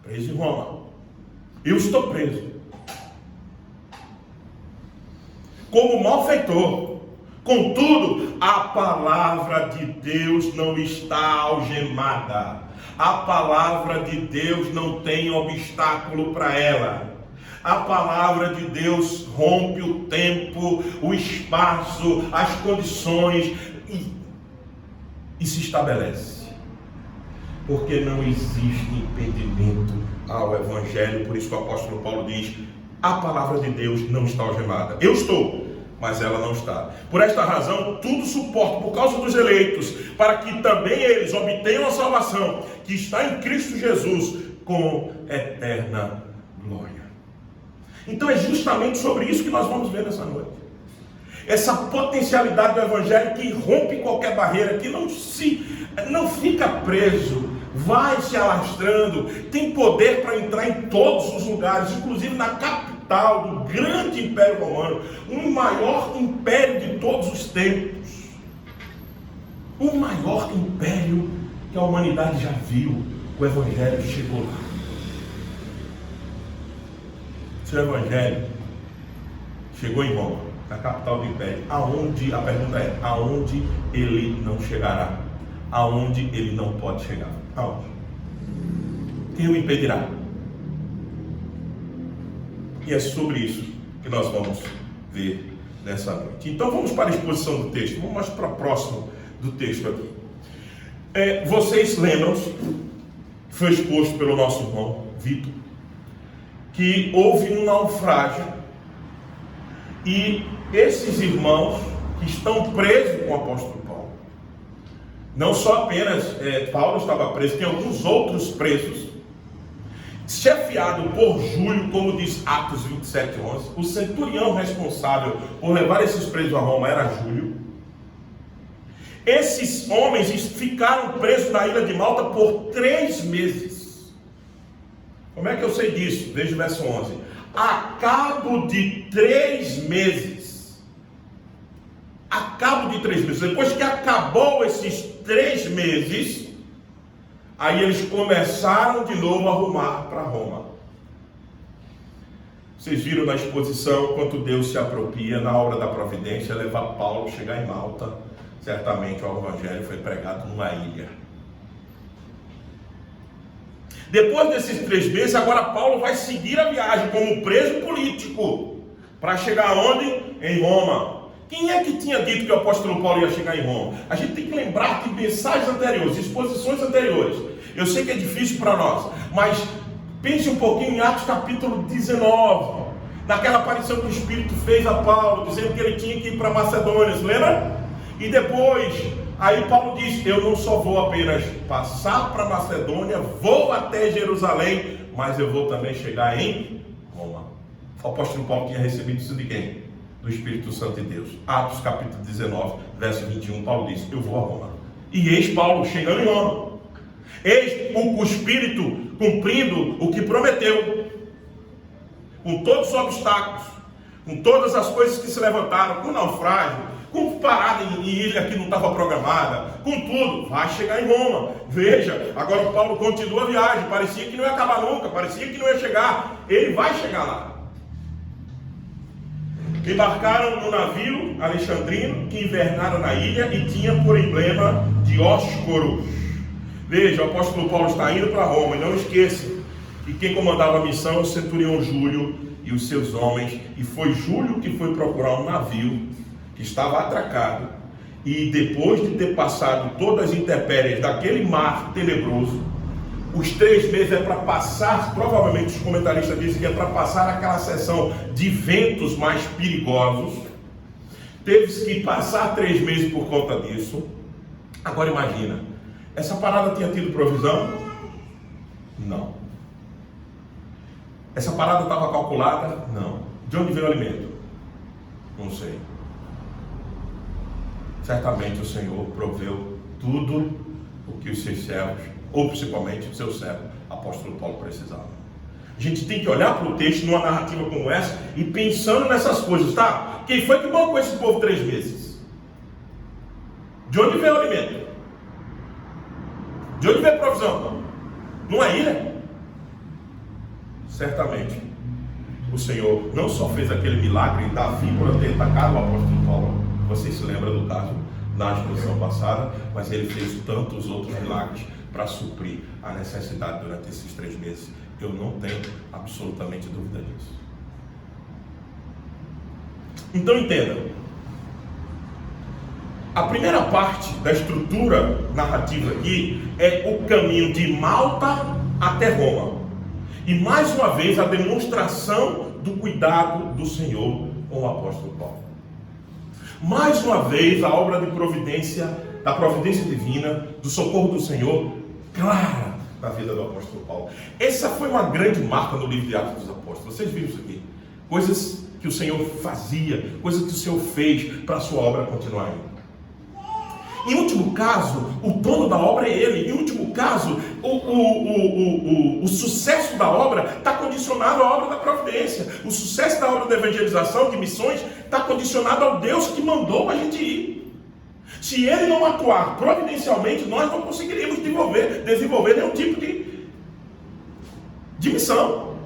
Preso em Roma. Eu estou preso como malfeitor, Contudo, a palavra de Deus não está algemada. A palavra de Deus não tem obstáculo para ela. A palavra de Deus rompe o tempo, o espaço, as condições e se estabelece. Porque não existe impedimento ao Evangelho. Por isso que o apóstolo Paulo diz: a palavra de Deus não está algemada. Eu estou, mas ela não está. Por esta razão, tudo suporto por causa dos eleitos, para que também eles obtenham a salvação que está em Cristo Jesus com eterna glória. Então é justamente sobre isso que nós vamos ver nessa noite. Essa potencialidade do Evangelho que rompe qualquer barreira, que não fica preso, vai se alastrando, tem poder para entrar em todos os lugares, inclusive na capital do grande Império Romano, o maior império de todos os tempos, o maior império que a humanidade já viu. O Evangelho chegou lá. Seu Evangelho chegou em Roma, na capital do império. A pergunta é: aonde ele não chegará? Aonde ele não pode chegar? Aonde? Quem o impedirá? E é sobre isso que nós vamos ver nessa noite. Então vamos para a exposição do texto. Vamos mais para próximo do texto aqui. Vocês lembram-se, foi exposto pelo nosso irmão Vitor, que houve um naufrágio e esses irmãos que estão presos com o apóstolo Paulo, não só apenas Paulo estava preso, tem alguns outros presos, chefiado por Júlio, como diz Atos 27:11. O centurião responsável por levar esses presos a Roma era Júlio. Esses homens ficaram presos na ilha de Malta por 3 meses. Como é que eu sei disso? Veja o verso 11. A cabo de 3 meses, depois que acabou esses 3 meses, aí eles começaram de novo a rumar para Roma. Vocês viram na exposição quanto Deus se apropria na obra da providência, levar Paulo a chegar em Malta. Certamente o Evangelho foi pregado numa ilha. Depois desses 3 meses, agora Paulo vai seguir a viagem como preso político, para chegar onde? Em Roma. Quem é que tinha dito que o apóstolo Paulo ia chegar em Roma? A gente tem que lembrar de mensagens anteriores, exposições anteriores. Eu sei que é difícil para nós, mas pense um pouquinho em Atos capítulo 19, naquela aparição que o Espírito fez a Paulo, dizendo que ele tinha que ir para Macedônia, se lembra? E depois, aí Paulo diz: eu não só vou apenas passar para Macedônia, vou até Jerusalém, mas eu vou também chegar em Roma. O apóstolo Paulo tinha recebido isso de quem? Do Espírito Santo de Deus. Atos capítulo 19, verso 21, Paulo diz: eu vou a Roma. E eis Paulo chegando em Roma. Eis o Espírito cumprindo o que prometeu, com todos os obstáculos, com todas as coisas que se levantaram, com naufrágio, com parada em ilha que não estava programada, com tudo, vai chegar em Roma. Veja, agora Paulo continua a viagem, parecia que não ia acabar nunca, parecia que não ia chegar, ele vai chegar lá. Embarcaram no navio alexandrino, que invernaram na ilha e tinha por emblema Dióscoro. Veja, o apóstolo Paulo está indo para Roma, e não esqueça que quem comandava a missão é o centurião Júlio e os seus homens, e foi Júlio que foi procurar um navio que estava atracado, e depois de ter passado todas as intempéries daquele mar tenebroso, os 3 meses é para passar, provavelmente os comentaristas dizem que é para passar aquela seção de ventos mais perigosos. Teve que passar 3 meses por conta disso. Agora imagina, essa parada tinha tido provisão? Não. Essa parada estava calculada? Não. De onde veio o alimento? Não sei. Certamente o Senhor proveu tudo o que os seus servos, ou principalmente o seu servo, apóstolo Paulo, precisava. A gente tem que olhar para o texto numa narrativa como essa e pensando nessas coisas, tá? Quem foi que bancou esse povo 3 meses? De onde veio o alimento? De onde veio a provisão? Numa ilha? Certamente o Senhor não só fez aquele milagre da víbora ter atacado o apóstolo Paulo, Vocês se lembram do caso na exposição passada, mas ele fez tantos outros milagres para suprir a necessidade durante esses 3 meses. Eu não tenho absolutamente dúvida disso. Então entenda, a primeira parte da estrutura narrativa aqui é o caminho de Malta até Roma. E mais uma vez a demonstração do cuidado do Senhor com o apóstolo Paulo. Mais uma vez a obra de providência, da providência divina, do socorro do Senhor, clara na vida do apóstolo Paulo. Essa foi uma grande marca no livro de Atos dos Apóstolos. Vocês viram isso aqui? Coisas que o Senhor fazia, coisas que o Senhor fez para a sua obra continuar indo. Em último caso, o dono da obra é ele. Em último caso, o sucesso da obra está condicionado à obra da providência. O sucesso da obra da evangelização, de missões, está condicionado ao Deus que mandou a gente ir. Se ele não atuar providencialmente, nós não conseguiríamos desenvolver nenhum tipo de missão.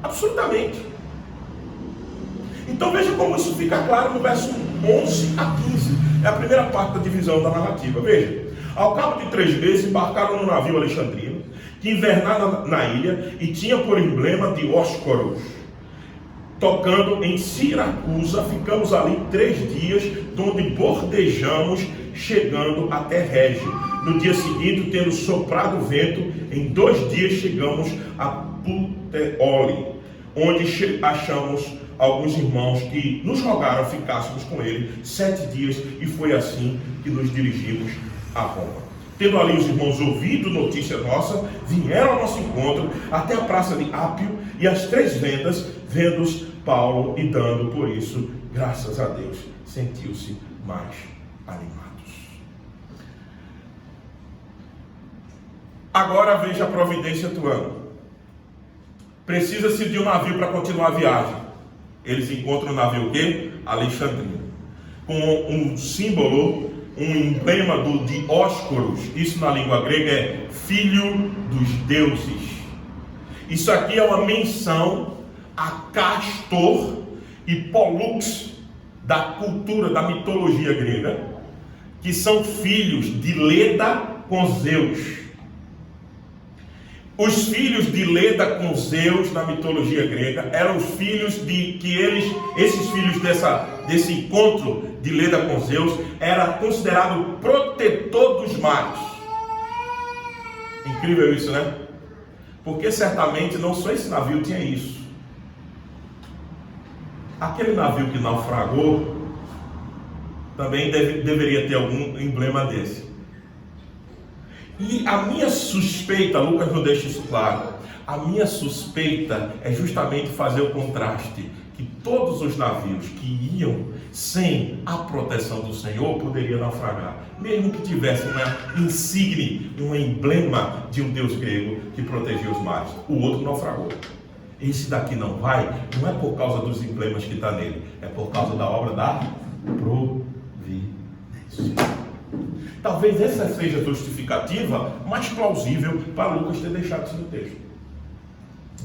Absolutamente. Então veja como isso fica claro no verso 11 a 15. É a primeira parte da divisão da narrativa. Veja, ao cabo de 3 meses embarcaram no navio alexandrino, que invernava na ilha e tinha por emblema Dióscoros. Tocando em Siracusa, ficamos ali 3 dias, donde bordejamos, chegando até Régio. No dia seguinte, tendo soprado o vento, em 2 dias chegamos a Puteoli, onde achamos alguns irmãos que nos rogaram ficássemos com ele 7 dias, e foi assim que nos dirigimos a Roma. Tendo ali os irmãos ouvido notícia nossa, vieram ao nosso encontro até a praça de Ápio, e as 3 vendas, vendo Paulo e dando por isso graças a Deus, sentiu-se mais animados. Agora veja a providência atuando. Precisa-se de um navio para continuar a viagem. Eles encontram o navio o quê? Alexandrino, com um símbolo, um emblema do Dióscoros. Isso na língua grega é filho dos deuses. Isso aqui é uma menção a Castor e Pollux da cultura, da mitologia grega, que são filhos de Leda com Zeus. Os filhos de Leda com Zeus na mitologia grega eram os filhos esses filhos desse encontro de Leda com Zeus era considerado protetor dos mares. Incrível isso, né? Porque certamente não só esse navio tinha isso. Aquele navio que naufragou também deveria ter algum emblema desse. E a minha suspeita, Lucas não deixa isso claro, a minha suspeita é justamente fazer o contraste, que todos os navios que iam sem a proteção do Senhor poderiam naufragar, mesmo que tivesse uma insígnia, um emblema de um deus grego que protegia os mares. O outro naufragou. Esse daqui não vai, não é por causa dos emblemas que está nele, é por causa da obra da providência. Talvez essa seja a justificativa mais plausível para Lucas ter deixado isso no texto.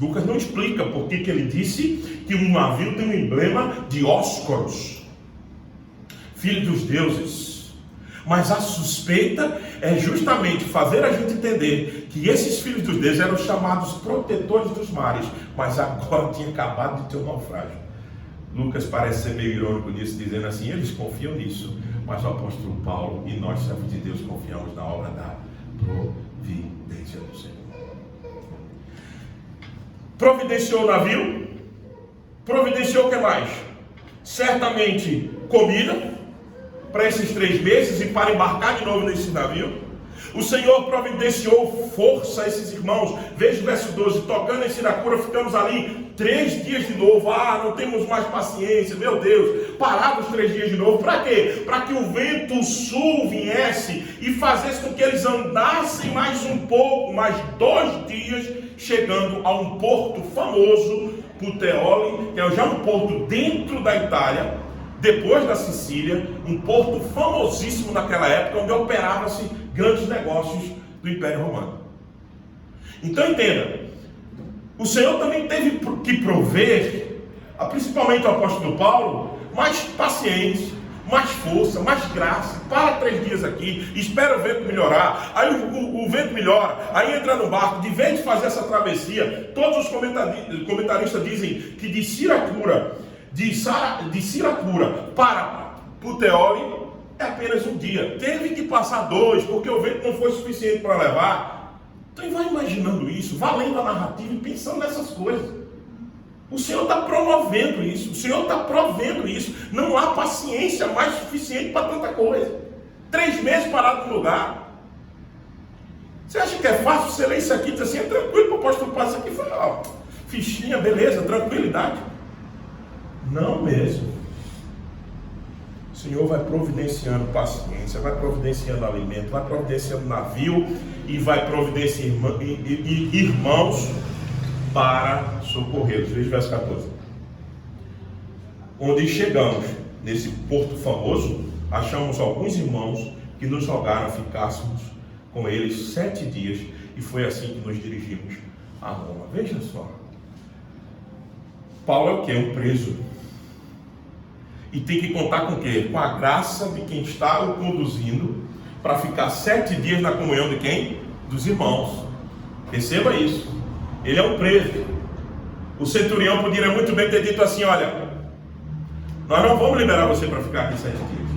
Lucas não explica por que ele disse que um navio tem um emblema de Dióscoros, filho dos deuses. Mas a suspeita é justamente fazer a gente entender que esses filhos dos deuses eram chamados protetores dos mares, mas agora tinha acabado de ter um naufrágio. Lucas parece ser meio irônico nisso, dizendo assim, eles confiam nisso, mas o apóstolo Paulo e nós, servos de Deus, confiamos na obra da providência do Senhor. Providenciou o navio, providenciou o que mais? Certamente comida para esses 3 meses e para embarcar de novo nesse navio. O Senhor providenciou força a esses irmãos. Veja o verso 12, tocando em Siracura, ficamos ali 3 dias de novo. Não temos mais paciência, meu Deus. Parava os 3 dias de novo, para quê? Para que o vento sul viesse e fizesse com que eles andassem mais um pouco, mais 2 dias, chegando a um porto famoso, Puteoli, que é já um porto dentro da Itália, depois da Sicília, um porto famosíssimo naquela época, onde operava-se grandes negócios do Império Romano. Então entenda, o Senhor também teve que prover, principalmente o apóstolo Paulo, mais pacientes, mais força, mais graça. Para 3 dias aqui, espera o vento melhorar. Aí o vento melhora, aí entra no barco. De vez de fazer essa travessia, todos os comentaristas dizem que de Siracura para Puteoli é apenas um dia. Teve que passar 2, porque o vento não foi suficiente para levar. Então vai imaginando isso, vá lendo a narrativa e pensando nessas coisas. O Senhor está promovendo isso, o Senhor está provendo isso. Não há paciência mais suficiente para tanta coisa. 3 meses parado no lugar. Você acha que é fácil você ler isso aqui e dizer assim, é tranquilo, o apóstolo Paulo, isso aqui foi, ó, fichinha, beleza, tranquilidade? Não mesmo. O Senhor vai providenciando paciência, vai providenciando alimento, vai providenciando navio e vai providenciando irmãos para socorrê-los. Veja o verso 14. Onde chegamos, nesse porto famoso, achamos alguns irmãos que nos rogaram ficássemos com eles 7 dias, e foi assim que nos dirigimos a Roma. Veja só. Paulo é o quê? Um preso. E tem que contar com o quê? Com a graça de quem está o conduzindo para ficar 7 dias na comunhão de quem? Dos irmãos. Perceba isso. Ele é um preso. O centurião poderia muito bem ter dito assim, olha, nós não vamos liberar você para ficar aqui 7 dias.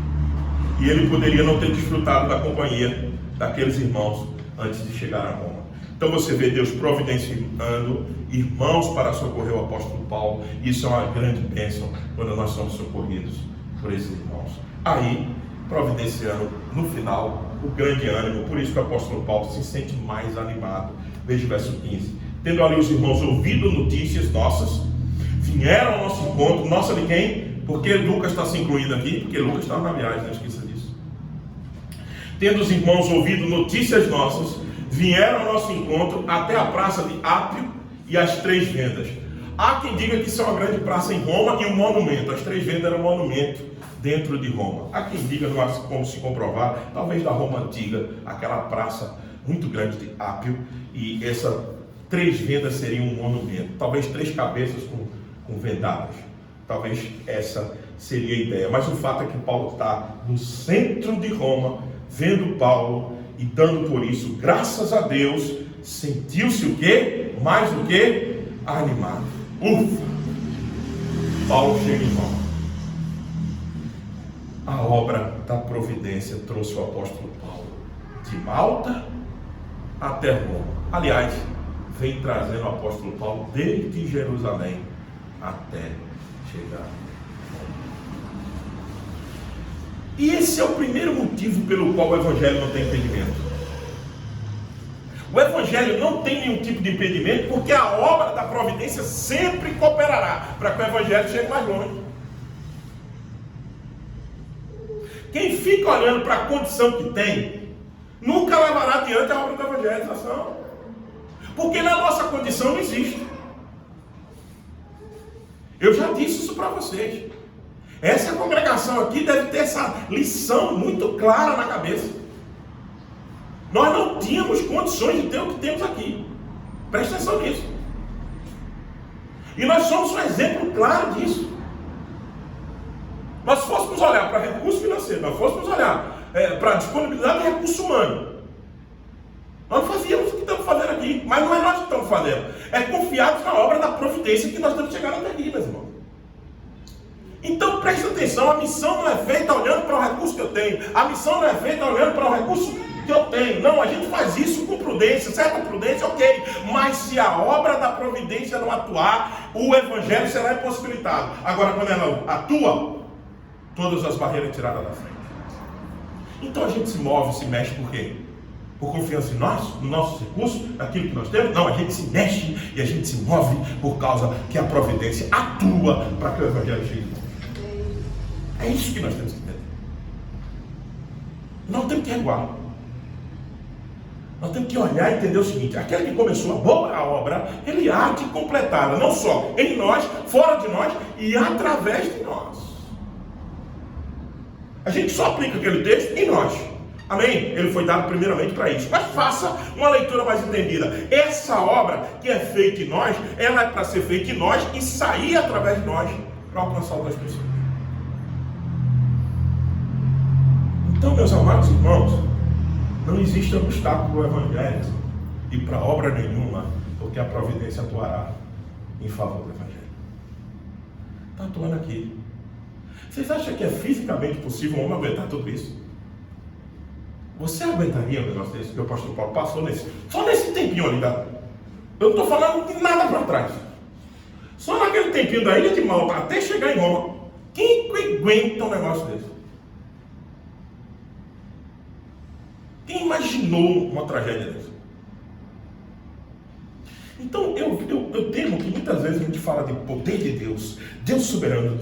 E ele poderia não ter desfrutado da companhia daqueles irmãos antes de chegar a Roma. Então você vê Deus providenciando irmãos para socorrer o apóstolo Paulo. Isso é uma grande bênção quando nós somos socorridos por esses irmãos. Aí, providenciando no final o grande ânimo. Por isso que o apóstolo Paulo se sente mais animado. Veja o verso 15. Tendo ali os irmãos ouvido notícias nossas, vieram ao nosso encontro. Nossa, de quem? Porque Lucas está se incluindo aqui, porque Lucas estava na viagem, não esqueça disso. Tendo os irmãos ouvido notícias nossas, vieram ao nosso encontro até a praça de Ápio e as 3 vendas. Há quem diga que isso é uma grande praça em Roma e um monumento. As 3 vendas eram um monumento dentro de Roma. Há quem diga, não há como se comprovar, talvez da Roma antiga, aquela praça muito grande de Ápio, e essa 3 vendas seriam um monumento. Talvez 3 cabeças com vendadas. Talvez essa seria a ideia. Mas o fato é que Paulo está no centro de Roma, vendo Paulo e dando por isso, graças a Deus, sentiu-se o quê? Mais do que animado. Ufa! Paulo chega em Roma. A obra da providência trouxe o apóstolo Paulo de Malta até Roma. Aliás, vem trazendo o apóstolo Paulo desde Jerusalém até chegar. E esse é o primeiro motivo pelo qual o Evangelho não tem impedimento. O Evangelho não tem nenhum tipo de impedimento, porque a obra da providência sempre cooperará para que o Evangelho chegue mais longe. Quem fica olhando para a condição que tem, nunca levará adiante a obra da evangelização. Porque na nossa condição não existe. Eu já disse isso para vocês. Essa congregação aqui deve ter essa lição muito clara na cabeça. Nós não tínhamos condições de ter o que temos aqui. Presta atenção nisso. E nós somos um exemplo claro disso. Nós fôssemos olhar para recurso financeiro, nós fôssemos olhar para a disponibilidade de recurso humano, nós fazíamos o que estamos fazendo aqui. Mas não é nós que estamos fazendo. É confiados na obra da providência que nós estamos chegando até aqui, meus irmãos. Então presta atenção, a missão não é feita olhando para o recurso que eu tenho. A missão não é feita olhando para o recurso que eu tenho. Não, a gente faz isso com prudência, certa prudência, ok. Mas se a obra da providência não atuar, o evangelho será impossibilitado. Agora, quando ela atua, todas as barreiras tiradas da frente. Então a gente se move, se mexe por quê? Por confiança em nós, nos nossos recursos, naquilo que nós temos? Não, a gente se mexe e a gente se move por causa que a providência atua para que o evangelho chegue. É isso que nós temos que entender. Nós temos que recuar. Nós temos que olhar e entender o seguinte: aquele que começou a boa obra, ele há de completá-la, não só em nós, fora de nós e através de nós. A gente só aplica aquele texto em nós. Amém? Ele foi dado primeiramente para isso. Mas faça uma leitura mais entendida. Essa obra que é feita em nós, ela é para ser feita em nós e sair através de nós para alcançar outras pessoas. Então, meus amados irmãos, não existe obstáculo para o Evangelho e para obra nenhuma, porque a providência atuará em favor do Evangelho. Está atuando aqui. Vocês acham que é fisicamente possível um homem aguentar tudo isso? Você aguentaria um negócio desse que o apóstolo Paulo passou só nesse tempinho ali? Eu não estou falando de nada para trás. Só naquele tempinho da ilha de Malta até chegar em Roma. Quem aguenta um negócio desse? Quem imaginou uma tragédia dessa? Então eu temo que muitas vezes a gente fala de poder de Deus, Deus soberano,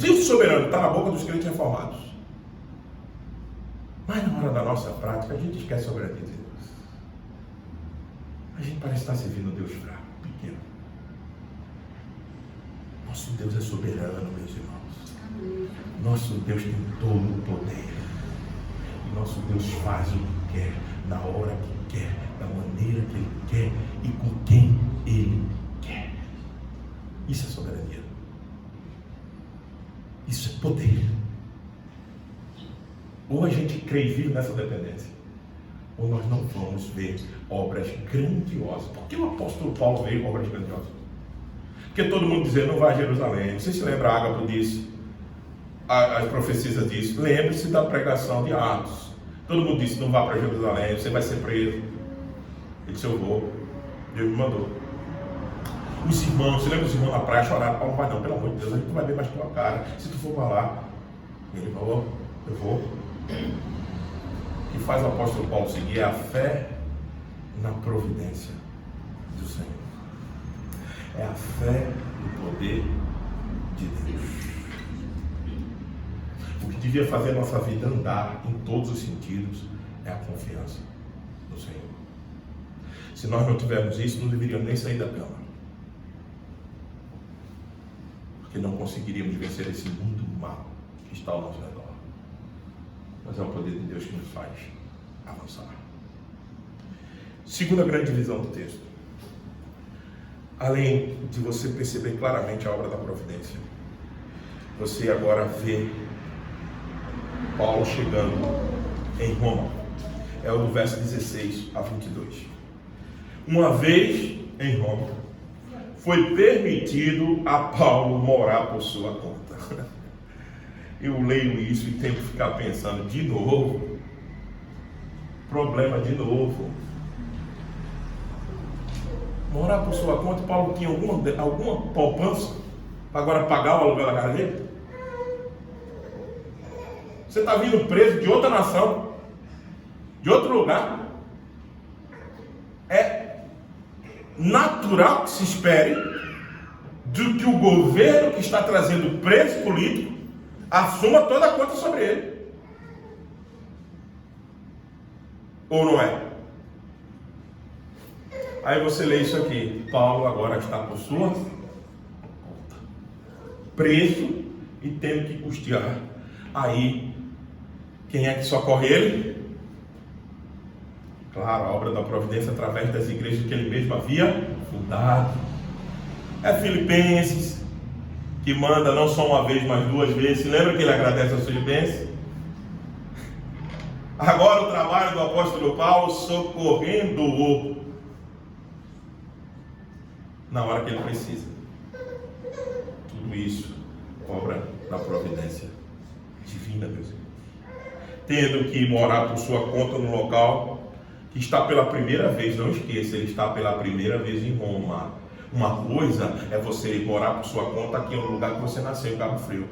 está na boca dos crentes reformados. Mas na hora da nossa prática a gente esquece a soberania de Deus. A gente parece estar servindo a Deus fraco, pequeno. Nosso Deus é soberano, meus irmãos. Nosso Deus tem todo o poder. E nosso Deus faz o que quer, na hora que quer, da maneira que Ele quer e com quem Ele quer. Isso é soberania. Isso é poder. Ou a gente crê e vive nessa dependência, ou nós não vamos ver obras grandiosas. Por que o apóstolo Paulo veio com obras grandiosas? Porque todo mundo dizia, não vai a Jerusalém. Não sei se lembra, Ágapo disse, as profecias disso. Lembre-se da pregação de Atos. Todo mundo disse, não vá para Jerusalém, você vai ser preso. Ele disse, eu vou. Deus me mandou. Os irmãos, você lembra os irmãos na praia choraram? Paulo, vai não, pelo amor de Deus, a gente não vai ver mais tua cara. Se tu for para lá, ele falou, eu vou. O que faz o apóstolo Paulo seguir é a fé na providência do Senhor. É a fé no poder de Deus. O que devia fazer a nossa vida andar em todos os sentidos é a confiança no Senhor. Se nós não tivermos isso, não deveríamos nem sair da cama. Porque não conseguiríamos vencer esse mundo mal que está ao nosso redor. Mas é o poder de Deus que nos faz avançar. Segunda grande visão do texto. Além de você perceber claramente a obra da providência, você agora vê Paulo chegando em Roma. É o do verso 16 a 22. Uma vez em Roma, foi permitido a Paulo morar por sua conta. Eu leio isso e tenho que ficar pensando de novo. Problema de novo. Morar por sua conta, Paulo tinha alguma poupança para agora pagar o aluguel da casa dele? Você está vindo preso de outra nação, de outro lugar. É natural que se espere de que o governo que está trazendo preso político assuma toda a conta sobre ele. Ou não é? Aí você lê isso aqui. Paulo agora está por sua conta, preso e tendo que custear. Aí, quem é que socorre ele? Claro, a obra da providência através das igrejas que ele mesmo havia fundado. É Filipenses, que manda não só uma vez, mas duas vezes. Se lembra que ele agradece aos Filipenses? Agora o trabalho do apóstolo Paulo socorrendo-o na hora que ele precisa. Tudo isso, obra da providência divina, meus irmãos. Tendo que morar por sua conta no local que está pela primeira vez, não esqueça, ele está pela primeira vez em Roma. Uma coisa é você morar por sua conta aqui no lugar que você nasceu, em Cabo Frio.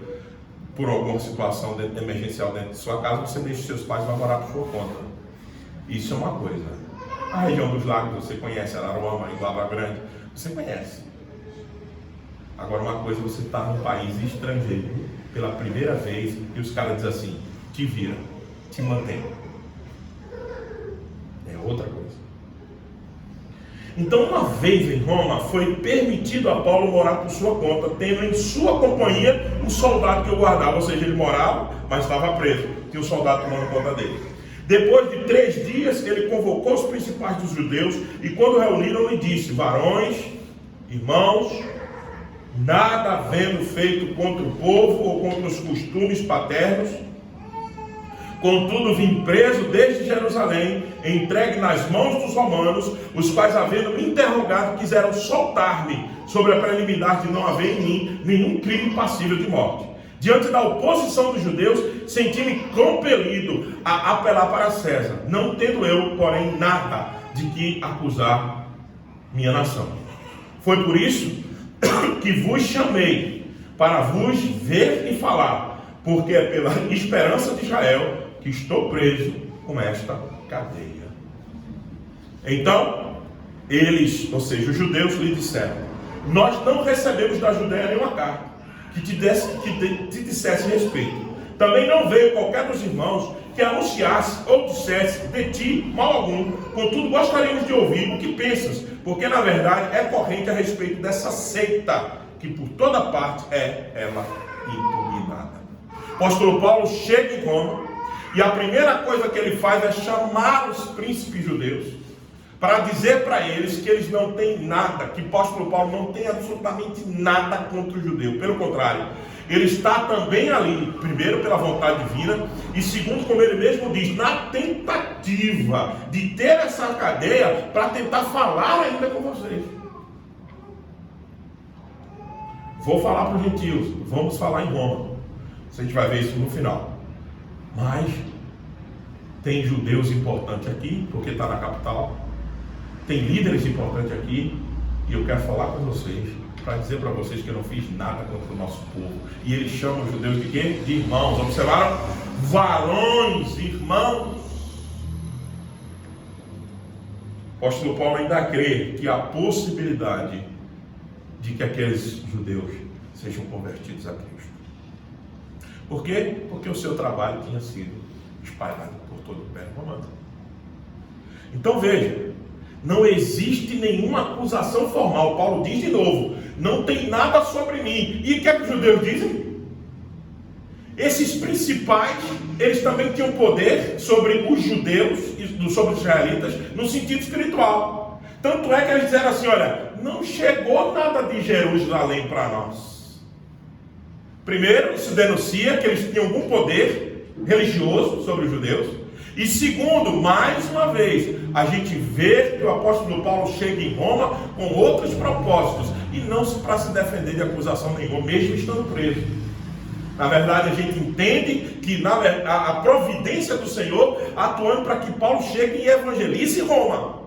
Por alguma situação emergencial dentro de sua casa, você deixa seus pais e vai morar por sua conta. Isso é uma coisa. A região dos lagos, você conhece, Araruama, Iguaba Grande, você conhece. Agora uma coisa, você está num país estrangeiro pela primeira vez e os caras dizem assim, te vira, te mantém. É outra coisa. Então, uma vez em Roma, foi permitido a Paulo morar por sua conta, tendo em sua companhia um soldado que o guardava. Ou seja, ele morava, mas estava preso. Tinha um soldado tomando conta dele. Depois de 3 dias, ele convocou os principais dos judeus e quando reuniram, lhe disse, varões, irmãos, nada havendo feito contra o povo ou contra os costumes paternos, Contudo, vim preso desde Jerusalém, entregue nas mãos dos romanos, os quais, havendo me interrogado, quiseram soltar-me, sobre a preliminar de não haver em mim nenhum crime passível de morte. Diante da oposição dos judeus, senti-me compelido a apelar para César, não tendo eu, porém, nada de que acusar minha nação. Foi por isso que vos chamei, para vos ver e falar, porque é pela esperança de Israel que estou preso com esta cadeia. Então, eles, ou seja, os judeus, lhe disseram: nós não recebemos da Judeia nenhuma carta que te dissesse respeito. Também não veio qualquer dos irmãos que anunciasse ou dissesse de ti mal algum. Contudo, gostaríamos de ouvir o que pensas, porque na verdade é corrente a respeito dessa seita, que por toda parte é ela impugnada. O apóstolo Paulo chega em Roma, e a primeira coisa que ele faz é chamar os príncipes judeus, para dizer para eles que eles não têm nada, que o apóstolo Paulo não tem absolutamente nada contra o judeu. Pelo contrário, ele está também ali, primeiro pela vontade divina, e segundo, como ele mesmo diz, na tentativa de ter essa cadeia para tentar falar ainda com vocês. Vou falar para os gentios, vamos falar em Roma. A gente vai ver isso no final. Mas tem judeus importantes aqui, porque está na capital. Tem líderes importantes aqui. E eu quero falar com vocês, para dizer para vocês que eu não fiz nada contra o nosso povo. E ele chama os judeus de quê? De irmãos. Observaram? Varões, irmãos. O apóstolo Paulo ainda crê que há possibilidade de que aqueles judeus sejam convertidos a Cristo. Por quê? Porque o seu trabalho tinha sido espalhado por todo o Império Romano. Então veja, não existe nenhuma acusação formal. Paulo diz de novo, não tem nada sobre mim. E o que é que os judeus dizem? Esses principais, eles também tinham poder sobre os judeus e sobre os israelitas no sentido espiritual. Tanto é que eles disseram assim, olha, não chegou nada de Jerusalém para nós. Primeiro, isso denuncia que eles tinham algum poder religioso sobre os judeus. E segundo, mais uma vez, a gente vê que o apóstolo Paulo chega em Roma com outros propósitos, e não para se defender de acusação nenhuma, mesmo estando preso. Na verdade, a gente entende que a providência do Senhor atuando para que Paulo chegue e evangelize Roma,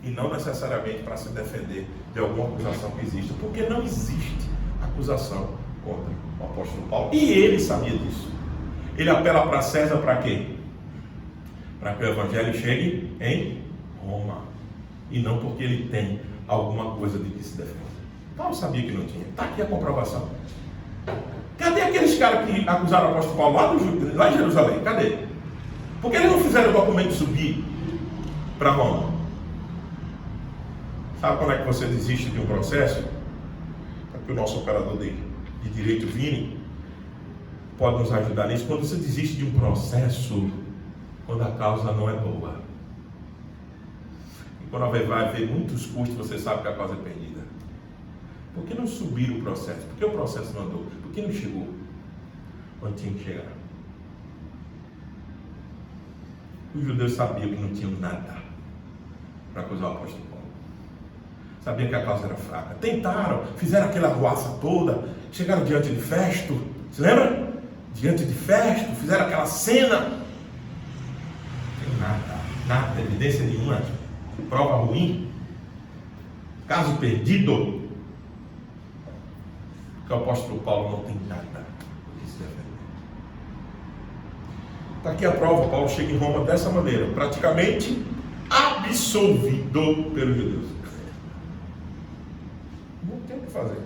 e não necessariamente para se defender de alguma acusação que exista, porque não existe acusação contra o apóstolo Paulo, e ele sabia disso. Ele apela para César para quê? Para que o evangelho chegue em Roma, e não porque ele tem alguma coisa de que se defenda. Paulo sabia que não tinha. Está aqui a comprovação. Cadê aqueles caras que acusaram o apóstolo Paulo lá em Jerusalém? Cadê? Porque eles não fizeram o documento subir para Roma. Sabe quando é que você desiste de um processo? Aqui o nosso operador de direito, Vini, pode nos ajudar nisso. Quando você desiste de um processo, quando a causa não é boa, e quando vai haver muitos custos, você sabe que a causa é perdida. Por que não subir o processo? Por que o processo não andou? Por que não chegou onde tinha que chegar? Os judeus sabiam que não tinham nada para acusar o apóstolo Paulo. Sabiam que a causa era fraca. Tentaram, fizeram aquela arruaça toda, chegaram diante de Festo. Se lembra? Diante de Festo, fizeram aquela cena. Não tem nada, evidência nenhuma, prova ruim, caso perdido. Porque o apóstolo Paulo não tem nada que se defender. Está aqui a prova. Paulo chega em Roma dessa maneira, praticamente absolvido pelos judeus. Não tem o que fazer.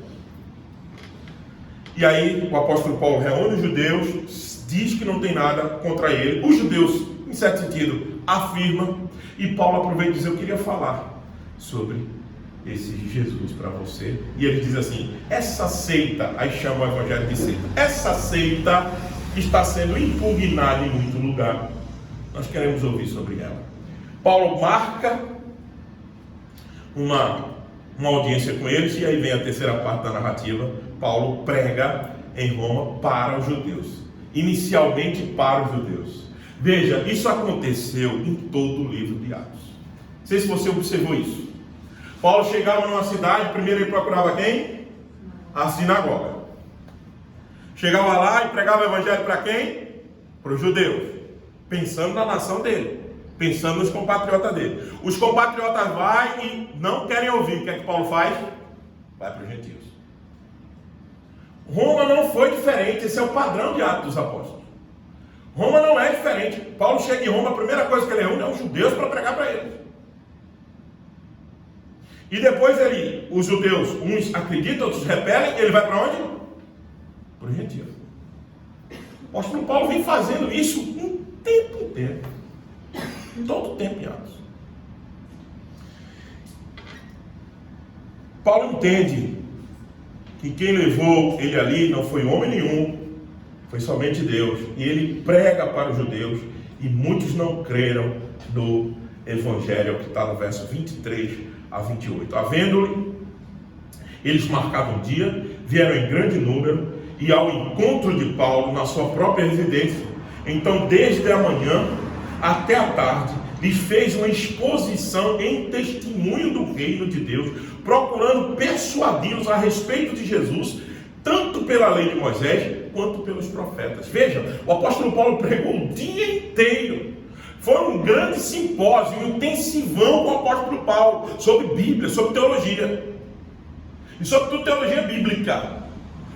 E aí o apóstolo Paulo reúne os judeus, diz que não tem nada contra ele. Os judeus, em certo sentido, afirmam, e Paulo aproveita e diz: eu queria falar sobre esse Jesus para você. E ele diz assim: essa seita, aí chama o evangelho de seita, essa seita está sendo impugnada em muito lugar. Nós queremos ouvir sobre ela. Paulo marca uma audiência com eles, e aí vem a terceira parte da narrativa. Paulo prega em Roma para os judeus, inicialmente para os judeus. Veja, isso aconteceu em todo o livro de Atos. Não sei se você observou isso. Paulo chegava numa cidade, primeiro ele procurava quem? A sinagoga. Chegava lá e pregava o evangelho para quem? Para os judeus. Pensando na nação dele. Pensando nos compatriotas dele. Os compatriotas vão e não querem ouvir. O que é que Paulo faz? Vai para os gentios. Roma não foi diferente. Esse é o padrão de Atos dos Apóstolos. Roma não é diferente. Paulo chega em Roma, a primeira coisa que ele reúne é os judeus para pregar para eles. E depois os judeus, uns acreditam, outros repelem, ele vai para onde? Para os gentios. O apóstolo Paulo vem fazendo isso um tempo inteiro. Todo o tempo em Atos. Paulo entende que quem levou ele ali não foi homem nenhum, foi somente Deus. E ele prega para os judeus e muitos não creram no evangelho, que está no verso 23 a 28. Havendo-lhe, eles marcavam um dia, vieram em grande número e ao encontro de Paulo na sua própria residência. Então, desde a manhã até a tarde, lhes fez uma exposição em testemunho do reino de Deus, procurando persuadi-los a respeito de Jesus, tanto pela lei de Moisés, quanto pelos profetas. Veja, o apóstolo Paulo pregou o dia inteiro. Foi um grande simpósio, um intensivão com o apóstolo Paulo, sobre Bíblia, sobre teologia. E sobretudo teologia bíblica.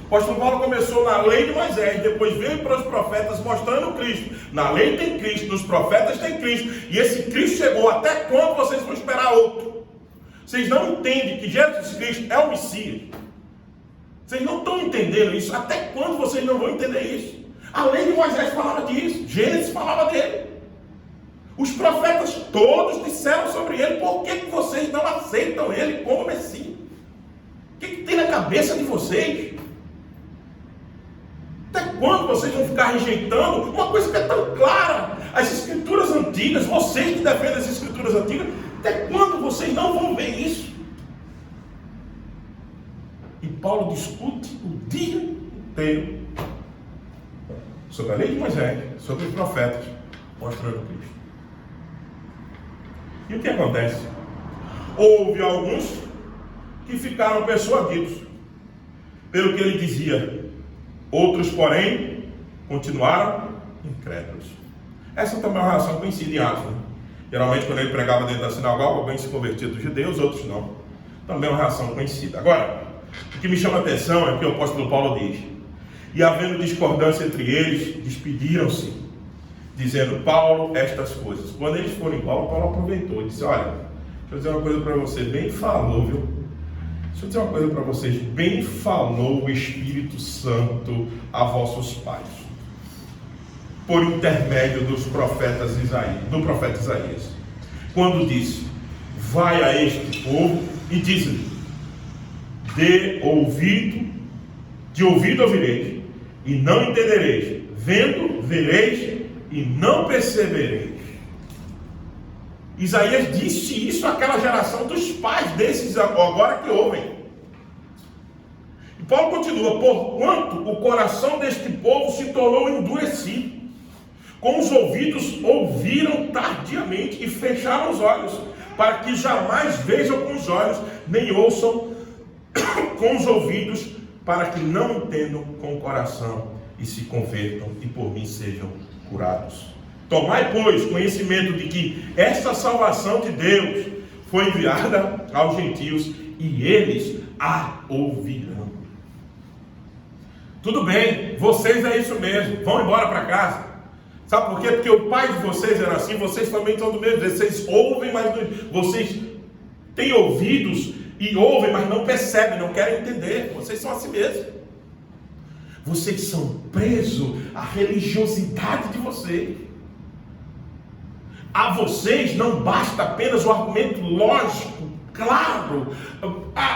O apóstolo Paulo começou na lei de Moisés, depois veio para os profetas mostrando Cristo. Na lei tem Cristo, nos profetas tem Cristo. E esse Cristo chegou. Até quando vocês vão esperar outro? Vocês não entendem que Jesus Cristo é o Messias. Vocês não estão entendendo isso. Até quando vocês não vão entender isso? A lei de Moisés falava disso. Gênesis falava dele. Os profetas todos disseram sobre ele. Por que vocês não aceitam ele como Messias? O que tem na cabeça de vocês? Até quando vocês vão ficar rejeitando uma coisa que é tão clara? As escrituras antigas, vocês que defendem as escrituras antigas, até quando vocês não vão ver isso? E Paulo discute o dia inteiro sobre a lei de Moisés, sobre os profetas, mostrando Cristo. E o que acontece? Houve alguns que ficaram persuadidos pelo que ele dizia. Outros, porém, continuaram incrédulos. Essa também é uma relação conhecida em Atos. Né? Geralmente, quando ele pregava dentro da sinagoga, alguém se convertia dos judeus, outros não. Também é uma relação conhecida. Agora, o que me chama a atenção é que o apóstolo Paulo diz: e havendo discordância entre eles, despediram-se, dizendo: Paulo, estas coisas. Quando eles foram embora, Paulo aproveitou e disse: olha, deixa eu dizer uma coisa para você, bem falou, viu? Deixa eu dizer uma coisa para vocês, bem falou o Espírito Santo a vossos pais, por intermédio dos profetas do profeta Isaías, quando disse: vai a este povo e diz-lhe, de ouvido ouvireis, e não entendereis, vendo, vereis, e não percebereis. Isaías disse isso àquela geração dos pais desses agora que ouvem. E Paulo continua: porquanto o coração deste povo se tornou endurecido, com os ouvidos ouviram tardiamente e fecharam os olhos, para que jamais vejam com os olhos, nem ouçam com os ouvidos, para que não entendam com o coração e se convertam e por mim sejam curados. Tomai, pois, conhecimento de que esta salvação de Deus foi enviada aos gentios e eles a ouvirão. Tudo bem, vocês é isso mesmo, vão embora para casa. Sabe por quê? Porque o pai de vocês era assim, vocês também estão do mesmo jeito. Vocês ouvem, mas vocês têm ouvidos e ouvem, mas não percebem, não querem entender. Vocês são assim mesmo. Vocês são presos à religiosidade de vocês. A vocês não basta apenas o argumento lógico, claro.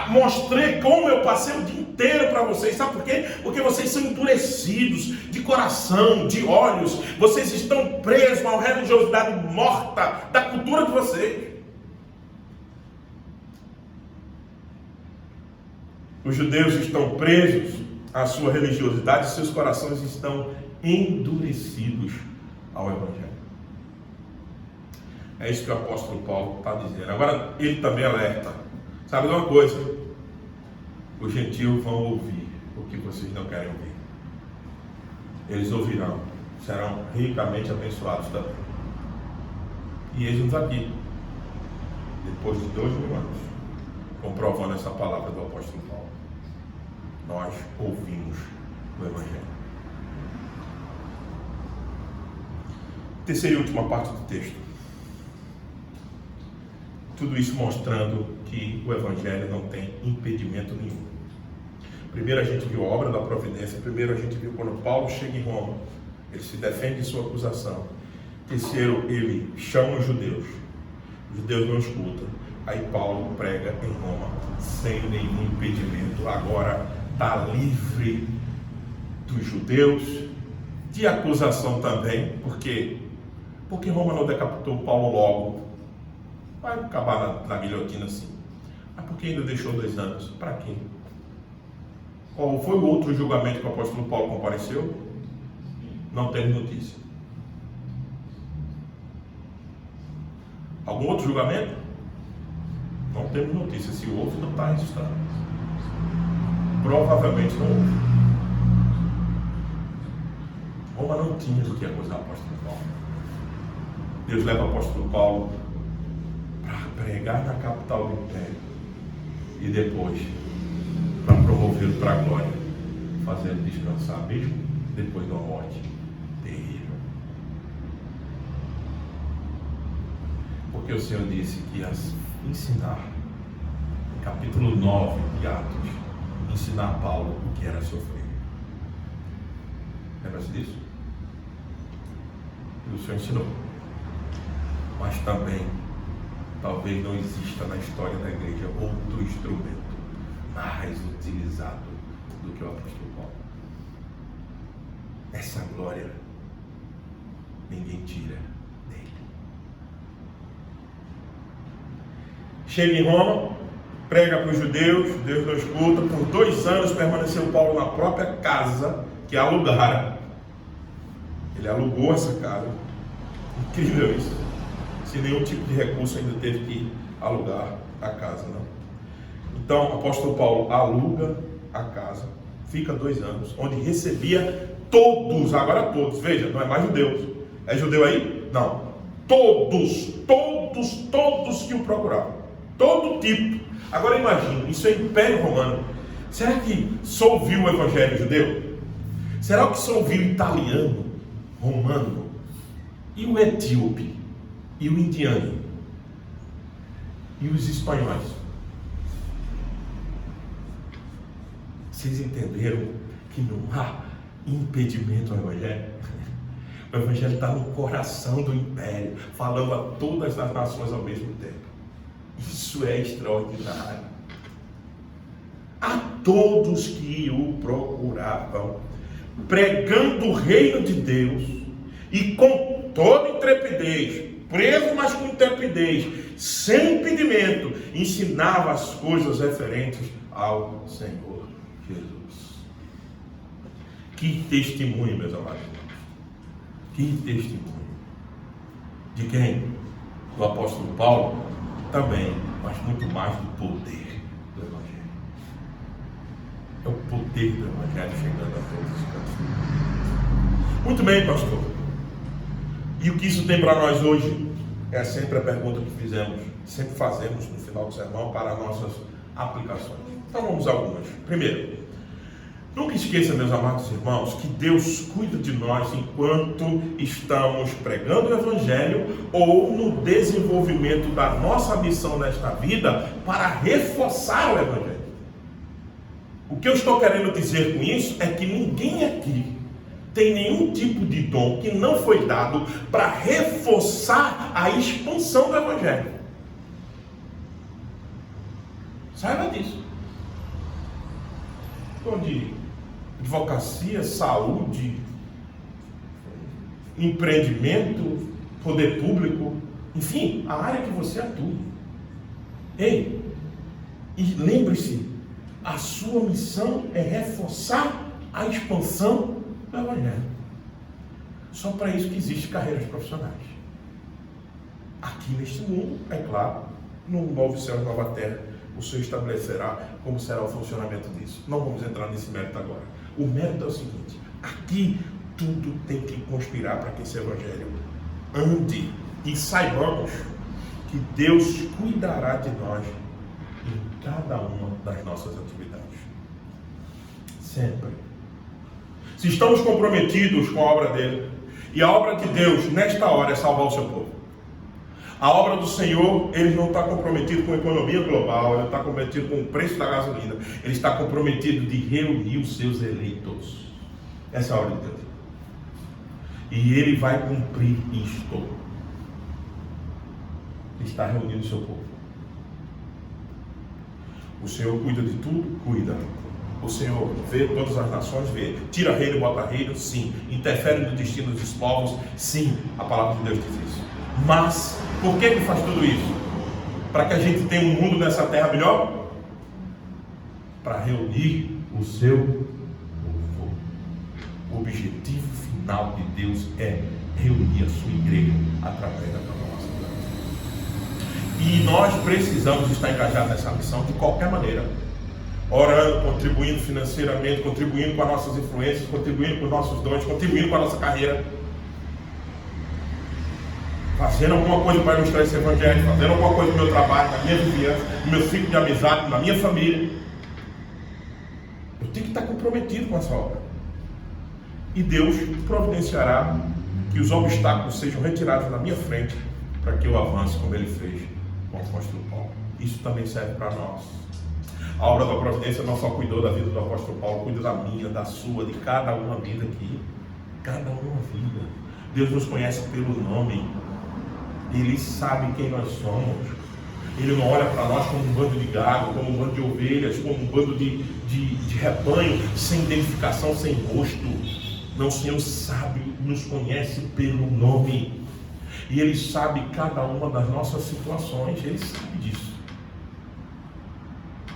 Mostrei como eu passei o dia inteiro para vocês. Sabe por quê? Porque vocês são endurecidos de coração, de olhos. Vocês estão presos a uma religiosidade morta da cultura de vocês. Os judeus estão presos à sua religiosidade e seus corações estão endurecidos ao Evangelho. É isso que o apóstolo Paulo está dizendo. Agora, ele também alerta. Sabe de uma coisa? Os gentios vão ouvir o que vocês não querem ouvir. Eles ouvirão, serão ricamente abençoados também. E eis-nos aqui, depois de 2000 anos, comprovando essa palavra do apóstolo Paulo. Nós ouvimos o Evangelho. Terceira e última parte do texto. Tudo isso mostrando que o Evangelho não tem impedimento nenhum. Primeiro a gente viu a obra da providência. Primeiro a gente viu quando Paulo chega em Roma, ele se defende de sua acusação. Terceiro, ele chama os judeus não escutam. Aí Paulo prega em Roma sem nenhum impedimento. Agora está livre dos judeus, de acusação também. Por quê? Porque Roma não decapitou Paulo logo. Vai acabar na guilhotina assim. Mas por que ainda deixou 2 anos? Para quê? Qual foi o outro julgamento que o apóstolo Paulo compareceu? Não temos notícia. Algum outro julgamento? Não temos notícia. Se houve, não está registrado. Provavelmente não houve. Roma não tinha do que acusar o apóstolo Paulo. Deus leva o apóstolo Paulo para pregar na capital do império e depois para promovê-lo para a glória, fazendo descansar mesmo depois de uma morte terrível. Porque o Senhor disse que ia ensinar, no capítulo 9 de Atos, ensinar a Paulo o que era sofrer. Lembra-se disso? E o Senhor ensinou. Mas também, talvez não exista na história da igreja outro instrumento mais utilizado do que o apóstolo Paulo. Essa glória ninguém tira dele. Chega em Roma, prega para os judeus não escuta. Por 2 anos permaneceu Paulo na própria casa que alugara. Ele alugou essa casa. Incrível isso. Sem nenhum tipo de recurso ainda teve que alugar a casa, não? Então, o apóstolo Paulo aluga a casa, fica 2 anos, onde recebia todos, agora todos, veja, não é mais judeus. É judeu aí? Não. Todos que o procuravam. Todo tipo. Agora imagine, isso é Império Romano. Será que só ouviu o evangelho judeu? Será que só ouviu o italiano, romano, e o etíope, e o indiano, e os espanhóis? Vocês entenderam que não há impedimento ao Evangelho? O Evangelho está no coração do império, falando a todas as nações ao mesmo tempo. Isso é extraordinário. A todos que o procuravam, pregando o reino de Deus, e com toda intrepidez, preso mas com intrepidez, sem impedimento, ensinava as coisas referentes ao Senhor Jesus. Que testemunho, meus amados irmãos. Que testemunho. De quem? Do apóstolo Paulo? Também, mas muito mais do poder do Evangelho. É o poder do Evangelho chegando a todos os cantos. Muito bem, pastor. E o que isso tem para nós hoje? É sempre a pergunta que fizemos, sempre fazemos no final do sermão para nossas aplicações. Então vamos a algumas. Primeiro, nunca esqueça, meus amados irmãos, que Deus cuida de nós enquanto estamos pregando o Evangelho ou no desenvolvimento da nossa missão nesta vida para reforçar o Evangelho. O que eu estou querendo dizer com isso é que ninguém aqui tem nenhum tipo de dom que não foi dado para reforçar a expansão do Evangelho. Saiba disso. Dom de advocacia, saúde, empreendimento, poder público, enfim, a área que você atua. Ei, e lembre-se, a sua missão é reforçar a expansão do Evangelho. Só para isso que existem carreiras profissionais. Aqui aqui neste mundo, é claro, no novo céu e nova terra, o Senhor estabelecerá como será o funcionamento disso. Não vamos entrar nesse mérito agora. O mérito é o seguinte: aqui tudo tem que conspirar para que esse evangelho ande, e saibamos que Deus cuidará de nós em cada uma das nossas atividades. Sempre. Se estamos comprometidos com a obra dele, e a obra de Deus nesta hora é salvar o seu povo. A obra do Senhor, ele não está comprometido com a economia global, ele não está comprometido com o preço da gasolina, ele está comprometido de reunir os seus eleitos. Essa é a obra de Deus. E ele vai cumprir isto. Ele está reunindo o seu povo. O Senhor cuida de tudo? Cuida. O Senhor vê todas as nações? Vê. Tira reino e bota reino? Sim. Interfere no destino dos povos? Sim. A palavra de Deus diz isso. Mas, por que ele faz tudo isso? Para que a gente tenha um mundo nessa terra melhor? Para reunir o seu povo. O objetivo final de Deus é reunir a sua igreja através da nossa vida. E nós precisamos estar engajados nessa missão de qualquer maneira. Orando, contribuindo financeiramente, contribuindo com as nossas influências, contribuindo com os nossos dons, contribuindo com a nossa carreira. Fazendo alguma coisa para ilustrar esse evangelho, fazendo alguma coisa no meu trabalho, na minha vizinhança, no meu ciclo de amizade, na minha família. Eu tenho que estar comprometido com essa obra. E Deus providenciará que os obstáculos sejam retirados da minha frente para que eu avance como ele fez com o apóstolo Paulo. Isso também serve para nós. A obra da providência não só cuidou da vida do apóstolo Paulo, cuida da minha, da sua, de cada uma vida aqui. Cada uma vida. Deus nos conhece pelo nome. Ele sabe quem nós somos. Ele não olha para nós como um bando de gado, como um bando de ovelhas, como um bando de rebanho, sem identificação, sem rosto. Não, o Senhor sabe, nos conhece pelo nome. E Ele sabe cada uma das nossas situações. Ele sabe disso.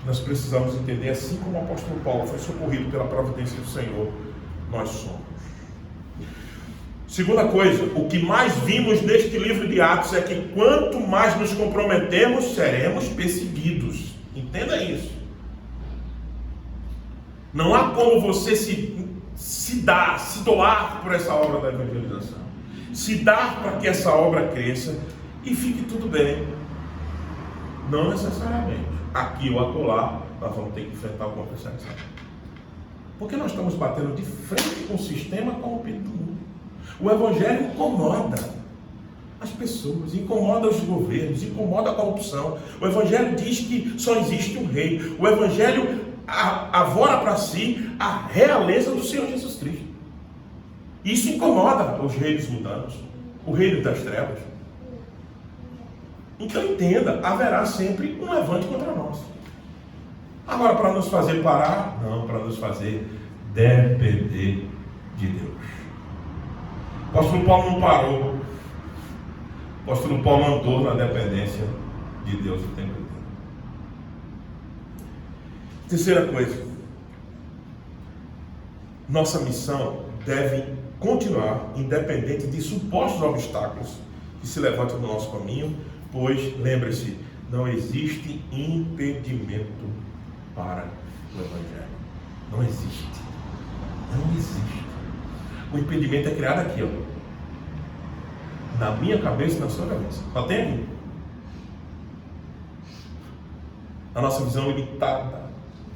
Nós precisamos entender, assim como o apóstolo Paulo foi socorrido pela providência do Senhor, nós somos. Segunda coisa, o que mais vimos neste livro de Atos é que quanto mais nos comprometemos, seremos perseguidos. Entenda isso. Não há como você se doar por essa obra da evangelização. Se dar para que essa obra cresça e fique tudo bem. Não necessariamente. Aqui ou acolá, nós vamos ter que enfrentar alguma perseguição. Porque nós estamos batendo de frente com o sistema corrompido do mundo. O evangelho incomoda as pessoas, incomoda os governos, incomoda a corrupção. O evangelho diz que só existe um rei. O evangelho avora para si a realeza do Senhor Jesus Cristo. Isso incomoda os reinos mundanos, o reino das trevas. Então entenda, haverá sempre um levante contra nós. Agora, para nos fazer parar? Não, para nos fazer depender de Deus. O apóstolo Paulo não parou. O apóstolo Paulo andou na dependência de Deus o tempo inteiro. Terceira coisa. Nossa missão deve continuar independente de supostos obstáculos que se levantam no nosso caminho, pois, lembre-se, não existe impedimento para o Evangelho. Não existe. Não existe. O impedimento é criado aqui, ó. Na minha cabeça e na sua cabeça. Só tem aqui. A nossa visão limitada,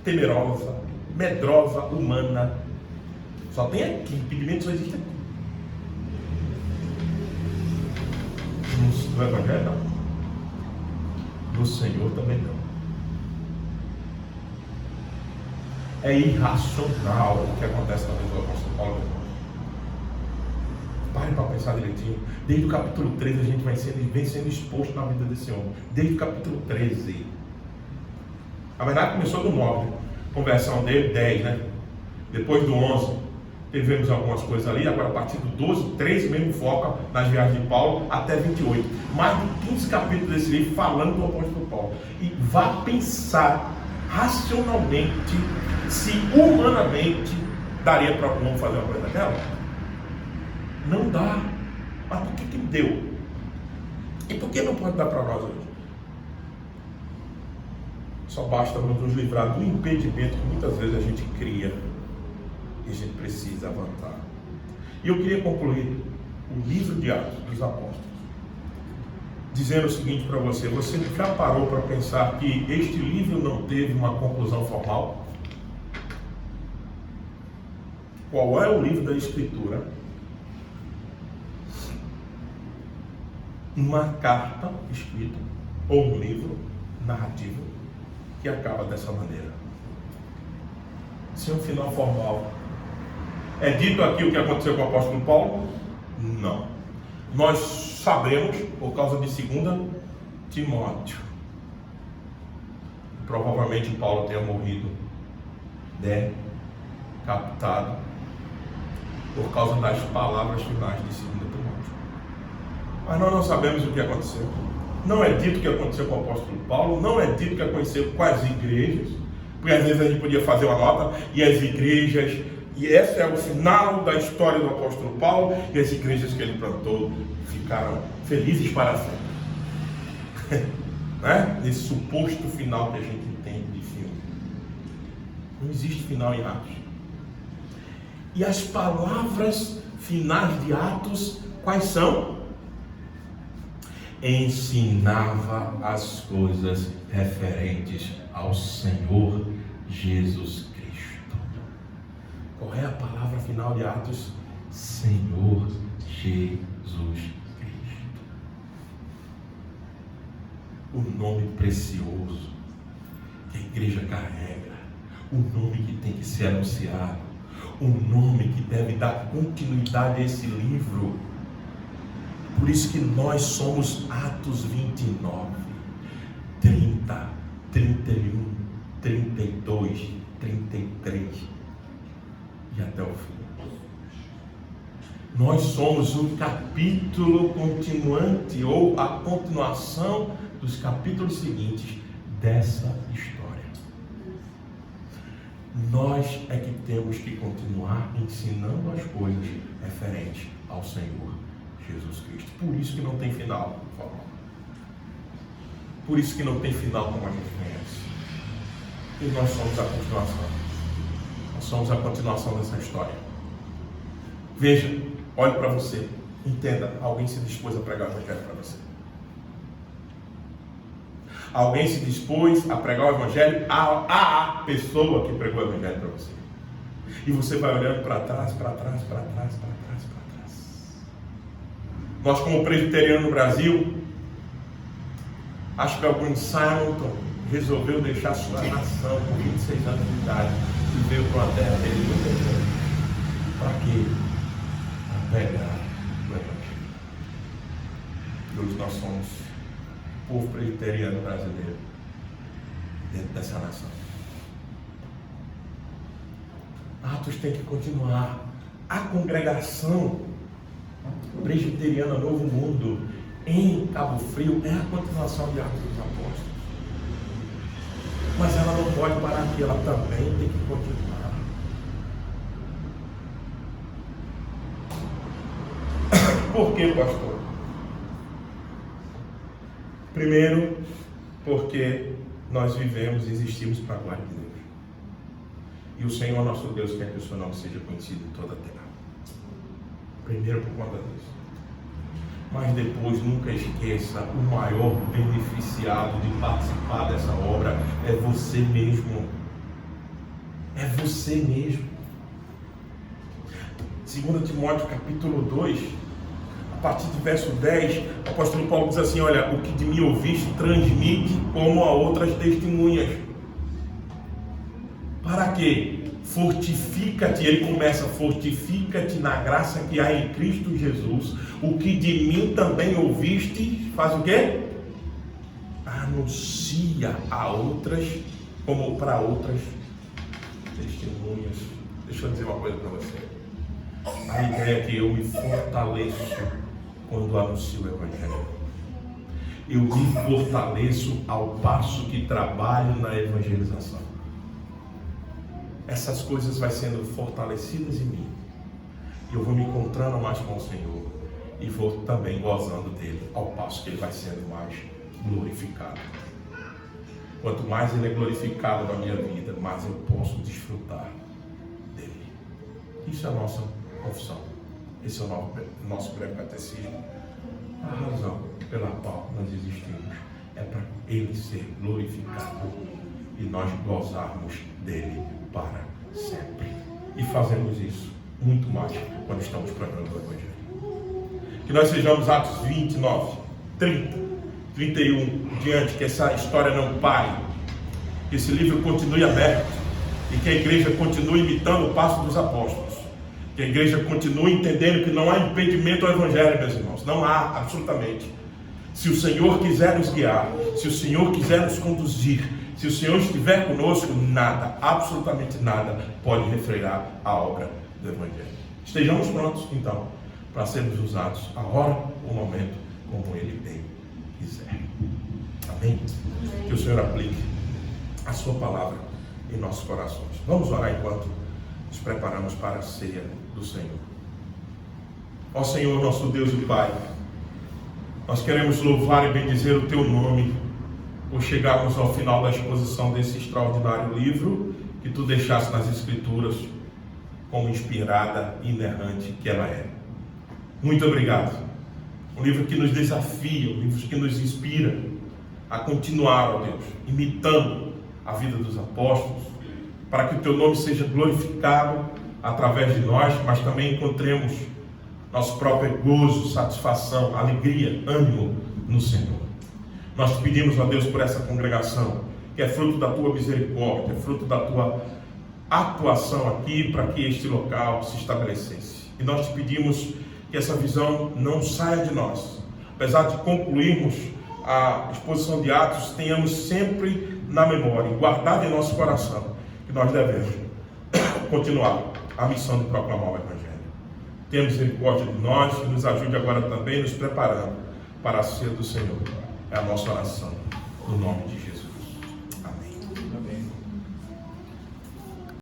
temerosa, medrosa, humana. Só tem aqui. Impedimento só existe aqui. No Evangelho, não. No Senhor também não. É irracional o que acontece na vida do apóstolo Paulo. Pare para pensar direitinho. Desde o capítulo 13 a gente vem sendo exposto na vida desse homem. Desde o capítulo 13. A verdade começou do 9. Conversão dele, 10, né? Depois do 11, tivemos algumas coisas ali. Agora a partir do 12, 13 mesmo foca nas viagens de Paulo até 28. Mais de 15 capítulos desse livro falando do apóstolo Paulo. E vá pensar racionalmente se humanamente daria para algum fazer uma coisa daquela. Não dá. Mas por que deu? E por que não pode dar para nós hoje? Só basta nos livrar do impedimento que muitas vezes a gente cria e a gente precisa avançar. E eu queria concluir o livro de Atos dos Apóstolos dizendo o seguinte para você: você já parou para pensar que este livro não teve uma conclusão formal? Qual é o livro da Escritura? Uma carta escrita ou um livro narrativo que acaba dessa maneira, sem um final formal. É dito aqui o que aconteceu com o apóstolo Paulo? Não. Nós sabemos por causa de 2 Timóteo. Provavelmente Paulo tenha morrido decapitado por causa das palavras finais de 2 Timóteo. Mas nós não sabemos o que aconteceu. Não é dito o que aconteceu com o apóstolo Paulo, não é dito o que aconteceu com as igrejas, porque às vezes a gente podia fazer uma nota e as igrejas, e esse é o final da história do apóstolo Paulo, e as igrejas que ele plantou ficaram felizes para sempre. Né? Nesse suposto final que a gente entende de filme. Não existe final em Atos. E as palavras finais de Atos, quais são? Ensinava as coisas referentes ao Senhor Jesus Cristo. Qual é a palavra final de Atos? Senhor Jesus Cristo. O nome precioso que a igreja carrega, o nome que tem que ser anunciado, o nome que deve dar continuidade a esse livro. Por isso que nós somos Atos 29, 30, 31, 32, 33 e até o fim. Nós somos um capítulo continuante ou a continuação dos capítulos seguintes dessa história. Nós é que temos que continuar ensinando as coisas referentes ao Senhor Jesus Cristo. Por isso que não tem final formal. Por isso que não tem final como a gente conhece. E nós somos a continuação. Nós somos a continuação dessa história. Veja, olhe para você, entenda, alguém se dispôs a pregar o Evangelho para você. Alguém se dispôs a pregar o Evangelho à pessoa que pregou o Evangelho para você. E você vai olhando para trás, para trás, para trás, para trás, para trás. Nós, como presbiteriano no Brasil, acho que algum Simonton resolveu deixar sua nação com 26 anos de idade e veio para uma terra dele muito grande. Para quê? Para pegar o Evangelho. E hoje nós somos o povo presbiteriano brasileiro dentro dessa nação. Atos tem que continuar. A congregação presbiteriana Novo Mundo em Cabo Frio é a continuação de Atos dos Apóstolos. Mas ela não pode parar aqui, ela também tem que continuar. Por quê, pastor? Primeiro, porque nós vivemos e existimos para a glória de Deus. E o Senhor nosso Deus quer que o seu nome seja conhecido em toda a terra. Primeiro por conta disso. Mas depois, nunca esqueça, o maior beneficiado de participar dessa obra é você mesmo. É você mesmo. 2 Timóteo capítulo 2, a partir do verso 10, o apóstolo Paulo diz assim: olha, o que de mim ouviste, transmite como a outras testemunhas. Para quê? Fortifica-te, ele começa, fortifica-te na graça que há em Cristo Jesus. O que de mim também ouviste, faz o quê? Anuncia a outras, como para outras testemunhas. Deixa eu dizer uma coisa para você. A ideia é que eu me fortaleço quando anuncio o Evangelho. Eu me fortaleço ao passo que trabalho na evangelização. Essas coisas vão sendo fortalecidas em mim. E eu vou me encontrando mais com o Senhor. e vou também gozando dele, ao passo que ele vai sendo mais glorificado. Quanto mais ele é glorificado na minha vida, mais eu posso desfrutar dele. Isso é a nossa confissão. Esse é o nosso breve catecismo. A razão pela qual nós existimos é para ele ser glorificado e nós gozarmos dele para sempre. E fazemos isso muito mais quando estamos pregando o Evangelho. Que nós sejamos Atos 29, 30, 31 diante, que essa história não pare, que esse livro continue aberto e que a igreja continue imitando o passo dos apóstolos, que a igreja continue entendendo que não há impedimento ao Evangelho, meus irmãos, não há, absolutamente. Se o Senhor quiser nos guiar, se o Senhor quiser nos conduzir, se o Senhor estiver conosco, nada, absolutamente nada, pode refrear a obra do Evangelho. Estejamos prontos, então, para sermos usados a hora, o momento, como Ele bem quiser. Amém? Que o Senhor aplique a sua palavra em nossos corações. Vamos orar enquanto nos preparamos para a ceia do Senhor. Ó Senhor, nosso Deus e Pai, nós queremos louvar e bendizer o Teu nome por chegarmos ao final da exposição desse extraordinário livro que Tu deixaste nas Escrituras como inspirada e inerrante que ela é. Muito obrigado. Um livro que nos desafia, um livro que nos inspira a continuar, ó Deus, imitando a vida dos apóstolos, para que o Teu nome seja glorificado através de nós, mas também encontremos nosso próprio gozo, satisfação, alegria, ânimo no Senhor. Nós te pedimos, ó Deus, por essa congregação, que é fruto da Tua misericórdia, é fruto da Tua atuação aqui para que este local se estabelecesse. E nós te pedimos que essa visão não saia de nós. Apesar de concluirmos a exposição de Atos, tenhamos sempre na memória, guardado em nosso coração, que nós devemos continuar a missão de proclamar o Evangelho. Tenha misericórdia de nós e nos ajude agora também nos preparando para a ceia do Senhor. É a nossa oração, no nome de Jesus.